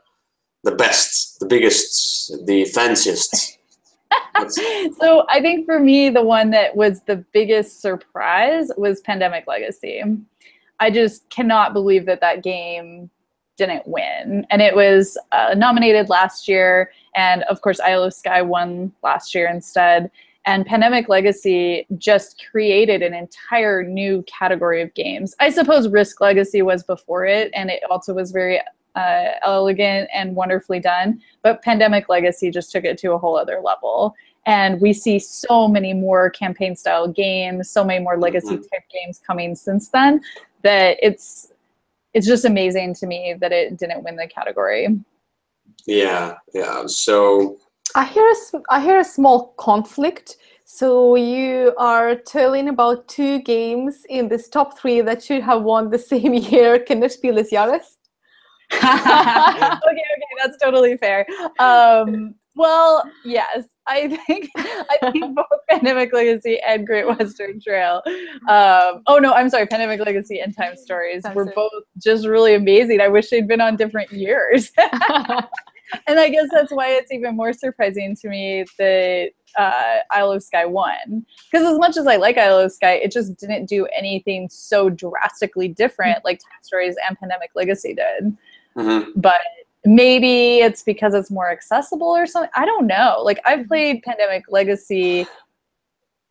best, the biggest, the fanciest. So I think for me, the one that was the biggest surprise was Pandemic Legacy. I just cannot believe that that game didn't win. And it was nominated last year. And of course, Isle of Skye won last year instead. And Pandemic Legacy just created an entire new category of games. I suppose Risk Legacy was before it, and it also was very elegant and wonderfully done. But Pandemic Legacy just took it to a whole other level. And we see so many more campaign-style games, so many more legacy-type games coming since then, that it's just amazing to me that it didn't win the category. Yeah, yeah. So I hear a small conflict. So you are telling about two games in this top 3 that should have won the same year. Can Spiel is Jahres? Okay, that's totally fair. Well, yes, I think both Pandemic Legacy and Great Western Trail. Oh no, I'm sorry, Pandemic Legacy and Time Stories were both just really amazing. I wish they'd been on different years. And I guess that's why it's even more surprising to me that Isle of Skye won. Because as much as I like Isle of Skye, it just didn't do anything so drastically different like Time Stories and Pandemic Legacy did. But maybe it's because it's more accessible or something. I don't know. Like, I've played Pandemic Legacy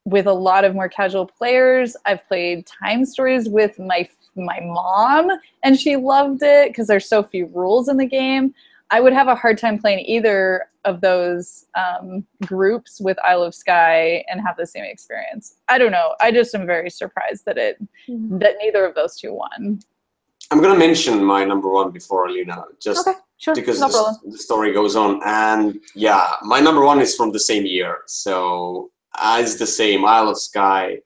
with a lot of more casual players. I've played Time Stories with my mom, and she loved it because there's so few rules in the game. I would have a hard time playing either of those groups with Isle of Skye and have the same experience. I don't know. I just am very surprised that that neither of those two won. I'm gonna mention my number one before Alina, just sure, because no the story goes on. And yeah, my number one is from the same year, so it's the same, Isle of Skye.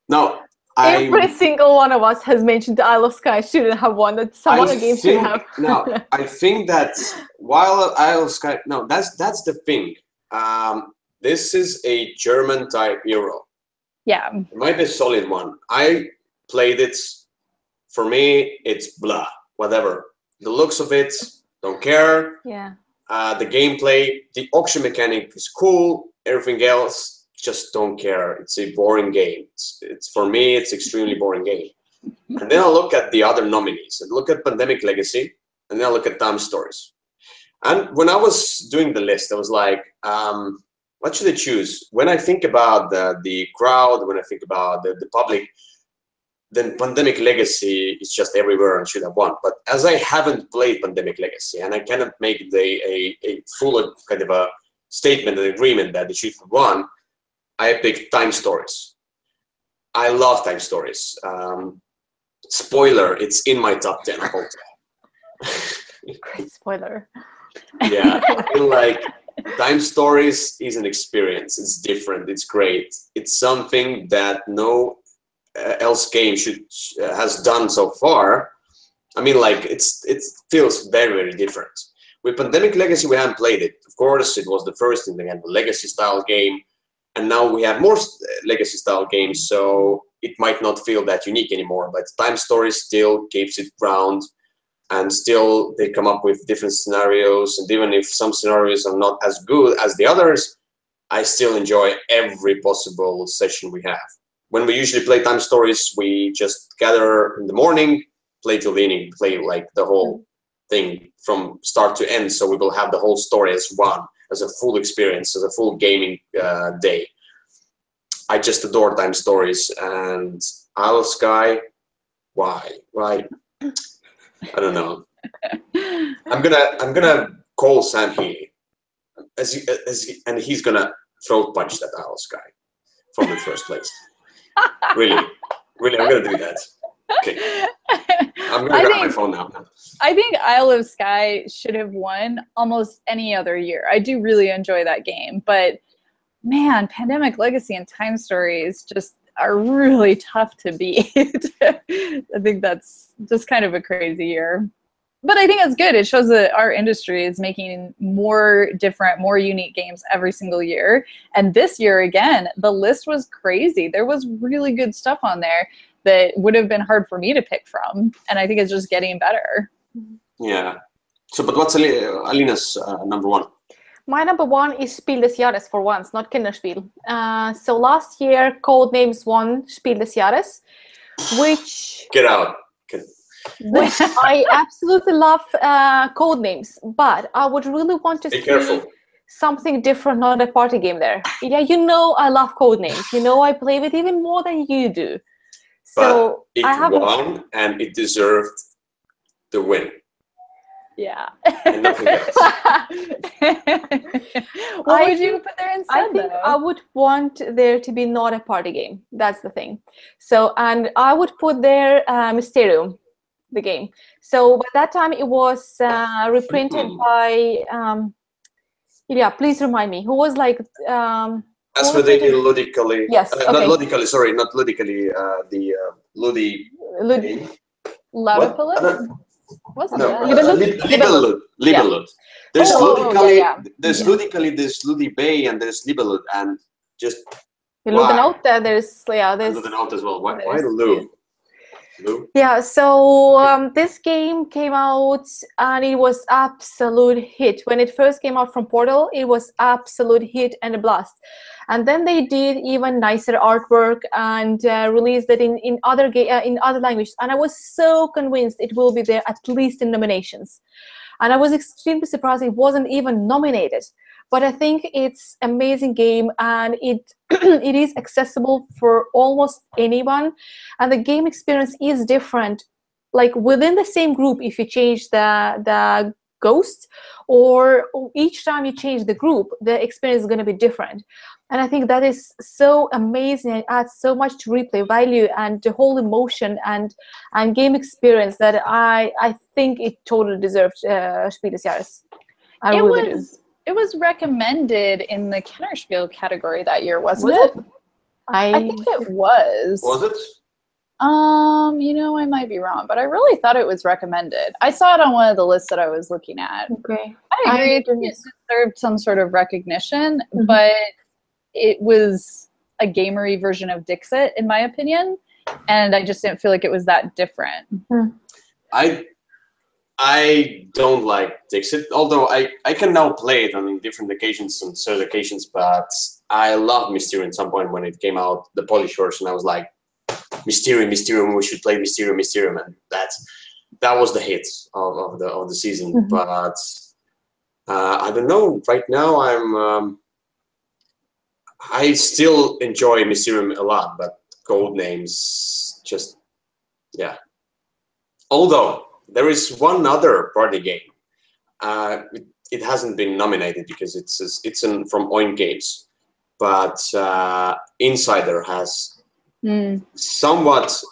No, every single one of us has mentioned the Isle of Skye shouldn't have won. That some other games should have. No, I think that while Isle of Skye, no, that's the thing. This is a German type Euro. Yeah, it might be a solid one. I played it. For me, it's blah, whatever. The looks of it, don't care. Yeah. The gameplay, the auction mechanic is cool. Everything else, just don't care. It's a boring game. It's for me, it's extremely boring game. And then I look at the other nominees. I look at Pandemic Legacy, and then I look at Time Stories. And when I was doing the list, I was like, what should I choose? When I think about the crowd, when I think about the public, then Pandemic Legacy is just everywhere and should have won. But as I haven't played Pandemic Legacy, and I cannot make a full kind of a statement, an agreement that it should have won, I picked Time Stories. I love Time Stories. Spoiler, it's in my top 10 of all time. Great spoiler. Yeah, I feel like Time Stories is an experience. It's different. It's great. It's something that no else game has done so far. I mean, like, it feels very, very different. With Pandemic Legacy, we haven't played it. Of course, it was the first in the legacy style game, and now we have more legacy style games, so it might not feel that unique anymore. But Time Stories still keeps it ground, and still they come up with different scenarios. And even if some scenarios are not as good as the others, I still enjoy every possible session we have. When we usually play Time Stories, we just gather in the morning, play till the evening, play like the whole thing from start to end. So we will have the whole story as one, as a full experience, as a full gaming day. I just adore Time Stories. And Isle of Skye, why? I don't know. I'm gonna call Sam Healy, and he's gonna throat punch that Isle of Skye from the first place. Really, I'm gonna do that. Okay, I'm gonna grab my phone now. I think Isle of Skye should have won almost any other year. I do really enjoy that game, but man, Pandemic Legacy and Time Stories, just are really tough to beat. I think that's just kind of a crazy year. But I think it's good. It shows that our industry is making more different, more unique games every single year. And this year, again, the list was crazy. There was really good stuff on there that would have been hard for me to pick from. And I think it's just getting better. Yeah. So, but what's Alina's number one? My number one is Spiel des Jahres for once, not Kinderspiel. So last year, Codenames won Spiel des Jahres, which... Get out. Which I absolutely love Codenames, but I would really want to see something different, not a party game there. Yeah, you know I love Codenames. You know I play with even more than you do. So but it won and it deserved the win. Yeah. And nothing else. What would you put there instead? I think I would want there to be not a party game. That's the thing. So, and I would put there Mysterium, the game. So by that time it was reprinted by Ilja, please remind me, who was like Asmodeus ludically. Yes, okay. Not ludically, sorry, not ludically, the Ludi. Ludically? Wasn't no, it? Libelud. Yeah. There's ludically, there's Yeah. ludically, there's Ludi Bay, and there's Libelud, and just Ludenote, there's Ludenote as well. Why Lu? Lu? Yeah, so this game came out and it was absolute hit. When it first came out from Portal, it was absolute hit and a blast. And then they did even nicer artwork and released it in other languages. And I was so convinced it will be there at least in nominations. And I was extremely surprised it wasn't even nominated. But I think it's an amazing game, and it it is accessible for almost anyone. And the game experience is different, like within the same group. If you change the ghosts, or each time you change the group, the experience is going to be different. And I think that is so amazing. It adds so much to replay value and the whole emotion and game experience that I think it totally deserved Spiel des Jahres. It was recommended in the Kennerspiel category that year, wasn't it? I think it was. Was it? You know, I might be wrong, but I really thought it was recommended. I saw it on one of the lists that I was looking at. Okay. I agree. It deserved some sort of recognition, but it was a gamery version of Dixit, in my opinion, and I just didn't feel like it was that different. I don't like Dixit, although I can now play it on different occasions and certain occasions, but I loved Mysterium at some point when it came out, the Polish version. I was like, Mysterium, we should play Mysterium, and that was the hit of the season. But I don't know. Right now, I still enjoy Mysterium a lot, but Codenames just Although there is one other party game. It hasn't been nominated because it's from Oin Games, but Insider has somewhat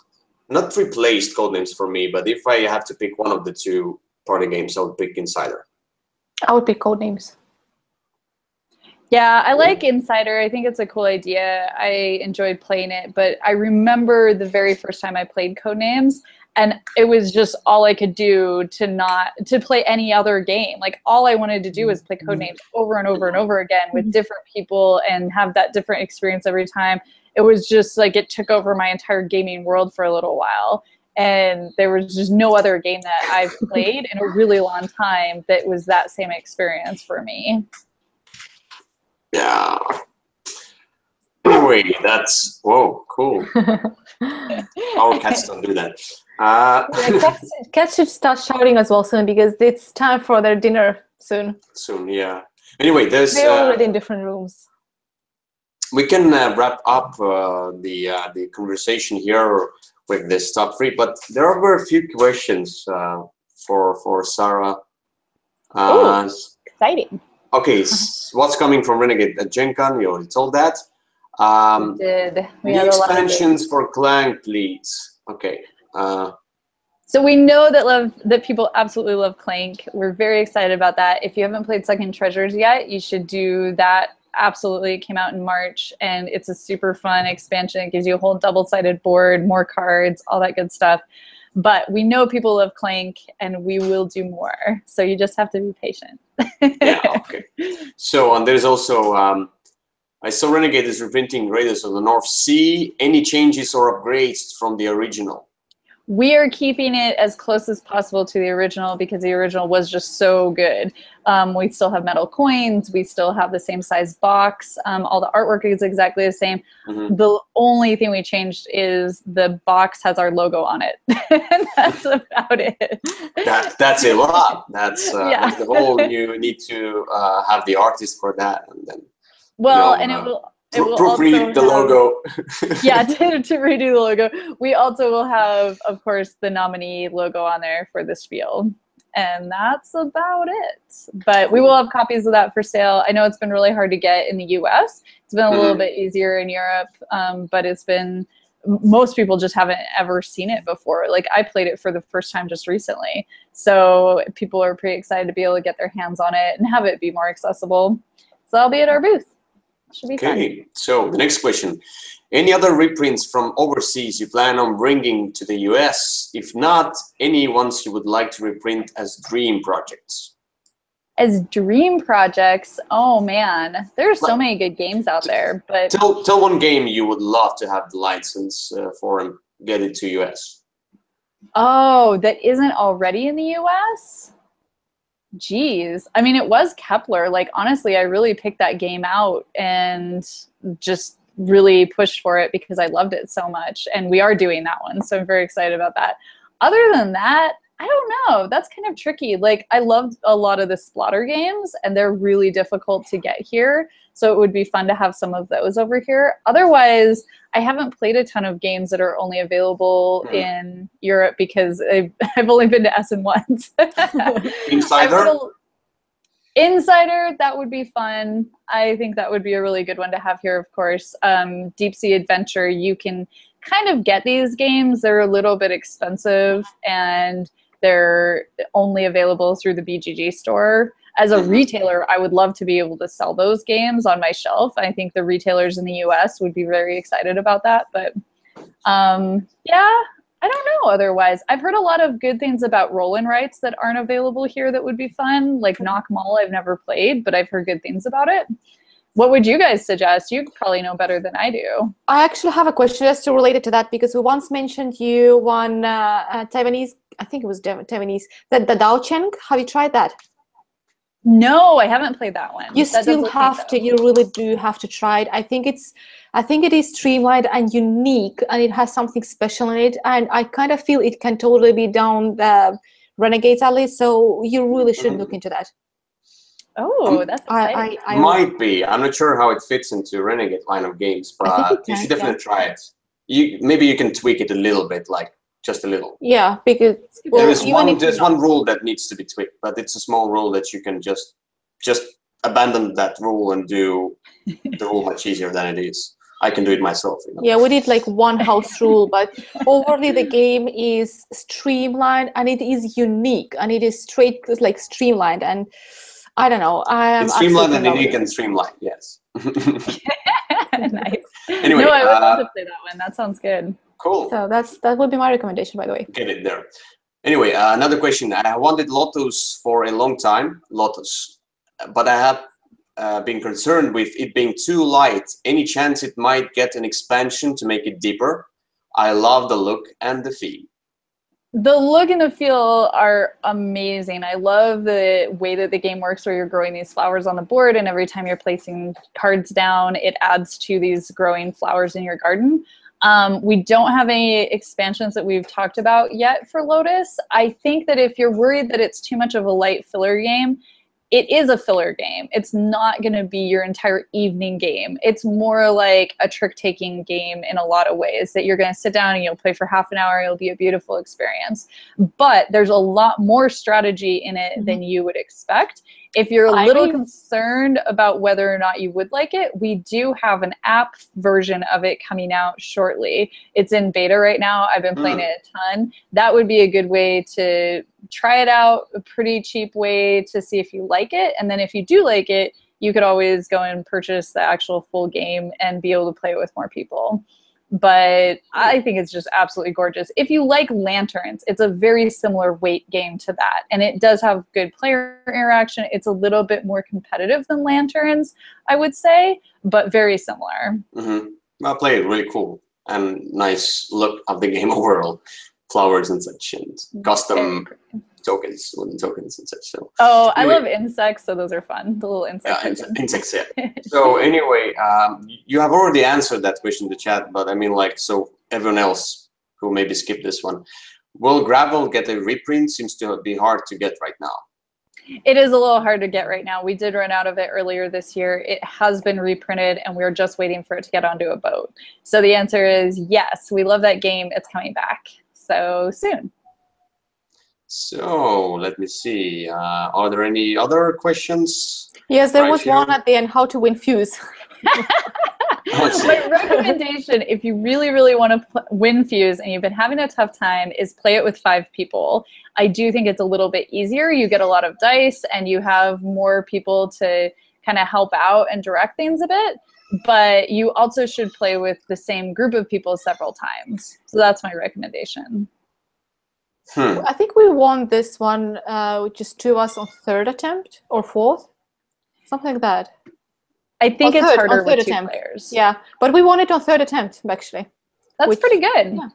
not replaced Codenames for me. But if I have to pick one of the two party games, I would pick Insider. I would pick Codenames. Yeah, I like Insider. I think it's a cool idea. I enjoyed playing it, but I remember the very first time I played Codenames, and it was just all I could do to play any other game. Like, all I wanted to do was play Codenames over and over and over again with different people and have that different experience every time. It was just like it took over my entire gaming world for a little while. And there was just no other game that I've played in a really long time that was that same experience for me. Yeah. Anyway, that's cool. Our cats don't do that. Cats should start shouting as well soon because it's time for their dinner soon. Soon, yeah. Anyway, they're already in different rooms. We can wrap up the conversation here with this top 3, but there are a few questions for Sara. Exciting. Okay, what's coming from Renegade at Gen Con? We already told that. We did. We new had a lot of expansions for Clank, please. Okay. So we know that people absolutely love Clank. We're very excited about that. If you haven't played Sunken Treasures yet, you should do that absolutely. It came out in March, and it's a super fun expansion. It gives you a whole double-sided board, more cards, all that good stuff. But we know people love Clank, and we will do more. So you just have to be patient. Yeah, okay. So, and there's also, I saw Renegade is reprinting Raiders of the North Sea. Any changes or upgrades from the original? We are keeping it as close as possible to the original because the original was just so good. We still have metal coins. We still have the same size box. All the artwork is exactly the same. Mm-hmm. The only thing we changed is the box has our logo on it. And that's about it. That's a lot. That's, Yeah. that's the whole, you need to have the artist for that. And then, well, you know, and it will proofread the logo. Yeah, to redo the logo. We also will have, of course, the nominee logo on there for the Spiel. And that's about it. But we will have copies of that for sale. I know it's been really hard to get in the US. It's been a little bit easier in Europe, but it's been, most people just haven't ever seen it before. Like, I played it for the first time just recently. So people are pretty excited to be able to get their hands on it and have it be more accessible. So I'll be at our booth. Should be fun. So the next question. Any other reprints from overseas you plan on bringing to the US? If not, any ones you would like to reprint as dream projects? As dream projects, oh man, there's so many good games out there. But tell one game you would love to have the license for and get it to US. Oh, that isn't already in the US? Geez, I mean, it was Kepler. Like, honestly, I really picked that game out and just really pushed for it because I loved it so much. And we are doing that one, so I'm very excited about that. Other than that, I don't know. That's kind of tricky. Like, I loved a lot of the Splatter games, and they're really difficult to get here. So it would be fun to have some of those over here. Otherwise, I haven't played a ton of games that are only available in Europe because I've only been to Essen once. Insider? Insider, that would be fun. I think that would be a really good one to have here, of course. Deep Sea Adventure, you can kind of get these games. They're a little bit expensive, and they're only available through the BGG store. As a retailer, I would love to be able to sell those games on my shelf. I think the retailers in the US would be very excited about that. But yeah, I don't know otherwise. I've heard a lot of good things about roll-in rights that aren't available here that would be fun. Like Knock Mall, I've never played, but I've heard good things about it. What would you guys suggest? You probably know better than I do. I actually have a question just related to that because we once mentioned you one Taiwanese, I think it was Taiwanese, the Dao Cheng. Have you tried that? No, I haven't played that one. You still have to. You really do have to try it. I think it is streamlined and unique, and it has something special in it. And I kind of feel it can totally be down the Renegade's alley. So you really should look into that. Oh, that's exciting. I might be. I'm not sure how it fits into Renegade line of games, but you should definitely try it. Maybe you can tweak it a little bit, like just a little. Yeah, because there's one rule that needs to be tweaked, but it's a small rule that you can just abandon that rule and do the rule much easier than it is. I can do it myself. You know? Yeah, we did like one house rule, but overall the game is streamlined and it is unique and it is streamlined, and I don't know. It's streamlined and unique and streamlined. Yes. Nice. Anyway, no, I would love to play that one. That sounds good. Cool. So that would be my recommendation, by the way. Get it there. Anyway, another question. I wanted Lotus for a long time, but I have been concerned with it being too light. Any chance it might get an expansion to make it deeper? I love the look and the feel. The look and the feel are amazing. I love the way that the game works where you're growing these flowers on the board, and every time you're placing cards down, it adds to these growing flowers in your garden. We don't have any expansions that we've talked about yet for Lotus. I think that if you're worried that it's too much of a light filler game, it is a filler game. It's not going to be your entire evening game. It's more like a trick-taking game in a lot of ways, that you're going to sit down and you'll play for half an hour. It'll be a beautiful experience. But there's a lot more strategy in it than you would expect. If you're a little concerned about whether or not you would like it, we do have an app version of it coming out shortly. It's in beta right now. I've been playing it a ton. That would be a good way to try it out, a pretty cheap way to see if you like it. And then if you do like it, you could always go and purchase the actual full game and be able to play it with more people. But I think it's just absolutely gorgeous. If you like lanterns, it's a very similar weight game to that. And it does have good player interaction. It's a little bit more competitive than lanterns, I would say, but very similar. I played it, really cool. And nice look of the game overall. Flowers and such, and custom tokens, wooden tokens and such. So I love insects, so those are fun. The little insect insects, yeah. So anyway, you have already answered that question in the chat, but I mean, like, so everyone else who maybe skipped this one, will Gravel get a reprint? Seems to be hard to get right now. It is a little hard to get right now. We did run out of it earlier this year. It has been reprinted, and we're just waiting for it to get onto a boat. So the answer is yes. We love that game. It's coming back. So soon. So let me see. Are there any other questions? Yes, there was one at the end. How to win Fuse? My recommendation, if you really, really want to win Fuse and you've been having a tough time, is play it with 5 people. I do think it's a little bit easier. You get a lot of dice and you have more people to kind of help out and direct things a bit. But you also should play with the same group of people several times. So that's my recommendation. I think we won this one, just 2 of us on 3rd attempt or 4th, something like that. I think it's harder with 2 players. Yeah, but we won it on 3rd attempt, actually. That's pretty good. Yeah.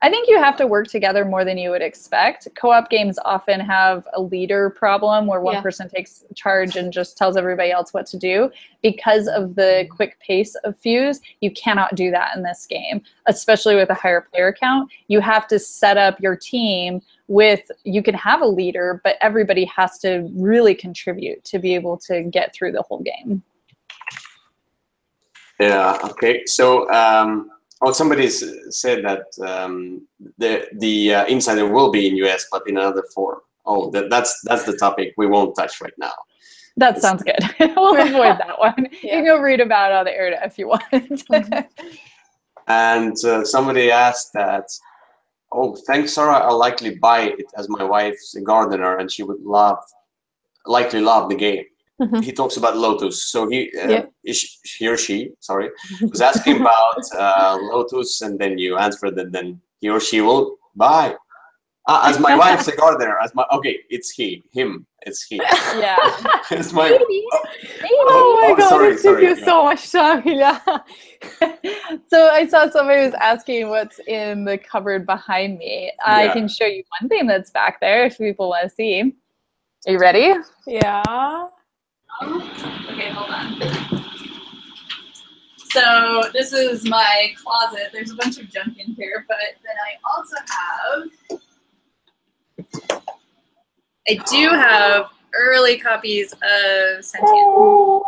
I think you have to work together more than you would expect. Co-op games often have a leader problem where one person takes charge and just tells everybody else what to do. Because of the quick pace of Fuse, you cannot do that in this game, especially with a higher player count. You have to set up your team with, you can have a leader, but everybody has to really contribute to be able to get through the whole game. Yeah, okay. So, somebody said that the Insider will be in US, but in another form. Oh, that's the topic we won't touch right now. That sounds good. We'll avoid that one. You can go read about it on the internet if you want. And somebody asked that, oh, thanks, Sarah. I'll likely buy it as my wife's a gardener, and she would likely love the game. He talks about Lotus, so he or she, sorry, was asking about Lotus, and then you answered that then he or she will buy. As my wife's a gardener, it's him, it's he. Yeah. It's my. Oh my God! Sorry, it took you so much time, Ilja. So I saw somebody was asking what's in the cupboard behind me. I can show you one thing that's back there if people want to see. Are you ready? Yeah. Okay, hold on. So this is my closet. There's a bunch of junk in here, but then I do have early copies of Sentient.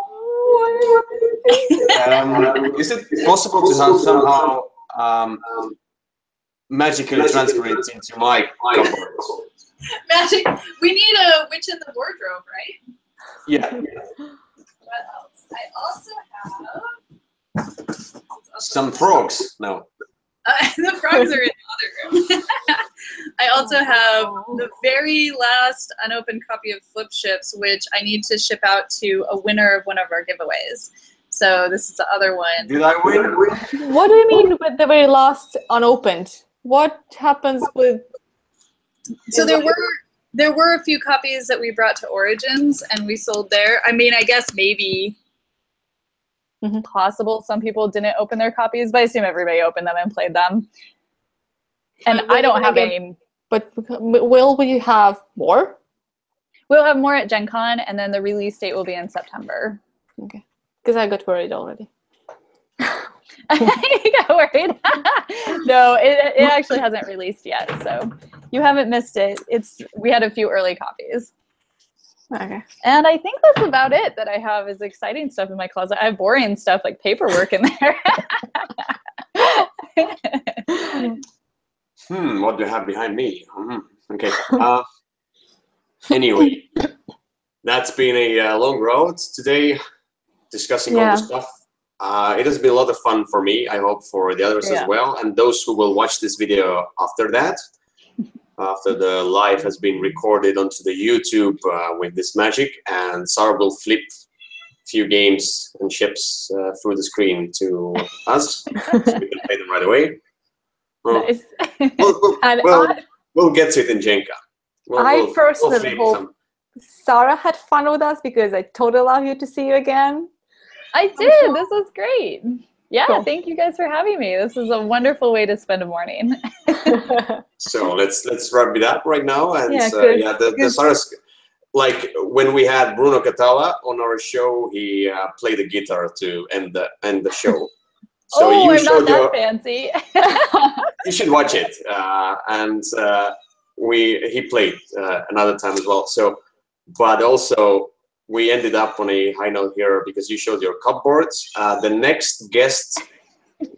Is it possible to have somehow magically transfer it into my cupboard? Magic. We need a witch in the wardrobe, right? Yeah. What else? I also have some frogs. No. The frogs are in the other room. I also have the very last unopened copy of Flip Ships, which I need to ship out to a winner of one of our giveaways. So this is the other one. Did I win? What do you mean with the very last unopened? What happens with? So there were a few copies that we brought to Origins and we sold there. I mean, I guess maybe possible some people didn't open their copies, but I assume everybody opened them and played them. And I don't have any. But will we have more? We'll have more at Gen Con, and then the release date will be in September. Okay. Because I got worried already. You got worried? No, it actually hasn't released yet, so you haven't missed it. We had a few early copies. Okay. And I think that's about it that I have is exciting stuff in my closet. I have boring stuff like paperwork in there. What do you have behind me? Okay. Anyway, that's been a long road today, discussing all the stuff. It has been a lot of fun for me. I hope for the others as well, and those who will watch this video after that, after the live has been recorded onto the YouTube with this magic, and Sara will flip few games and ships through the screen to us, so we can play them right away. Well, Nice. And we'll get to it in Jenka. I personally flip hope some. Sara had fun with us because I totally love you to see you again. I did. This was great. Yeah, Cool. thank you guys for having me. This is a wonderful way to spend a morning. So let's wrap it up right now. And Yeah, the Sara's, like when we had Bruno Catala on our show, he played the guitar to end the show. So oh, you I'm showed not that fancy. you should watch it. And he played another time as well. So, but also we ended up on a high note here because you showed your cupboards. The next guest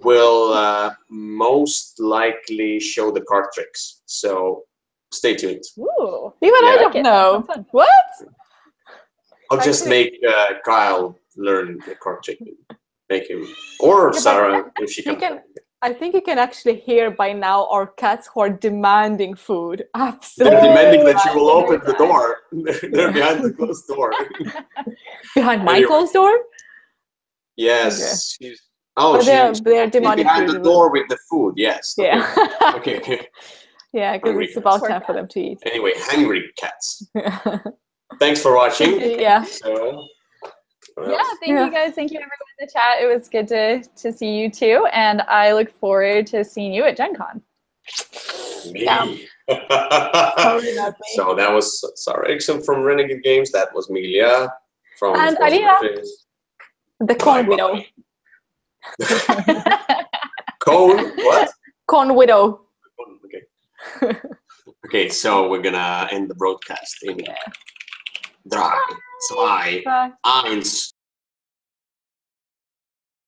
will most likely show the card tricks. So stay tuned. Ooh. Even Yeah. I don't know. Sounds fun. What? I'll just make Kyle learn the card trick. Make him, or Yeah, Sara, if she You can. can. I think you can actually hear by now our cats who are demanding food. They're Absolutely. demanding that you will every open the time. door. They're behind the closed door. Behind my Anyway. closed door? Yes. But She's they're demanding behind food. the door with the food. Yes. Okay. Yeah. Okay. Yeah, because Hungry it's about cats. time for them to eat. Anyway, hungry cats. Thanks for watching. Yeah. So, what Yeah, else? thank you guys. Thank you everyone in the chat. It was good to see you too. And I look forward to seeing you at Gen Con. Me. Yeah. Sorry, not me. So that was Sara Erickson from Renegade Games. That was Ilja from And Würfel Alina. Reviews. The corn widow. Cone? What? Corn widow. Okay. Okay, so we're gonna end the broadcast in 3, 2, Bye. 1.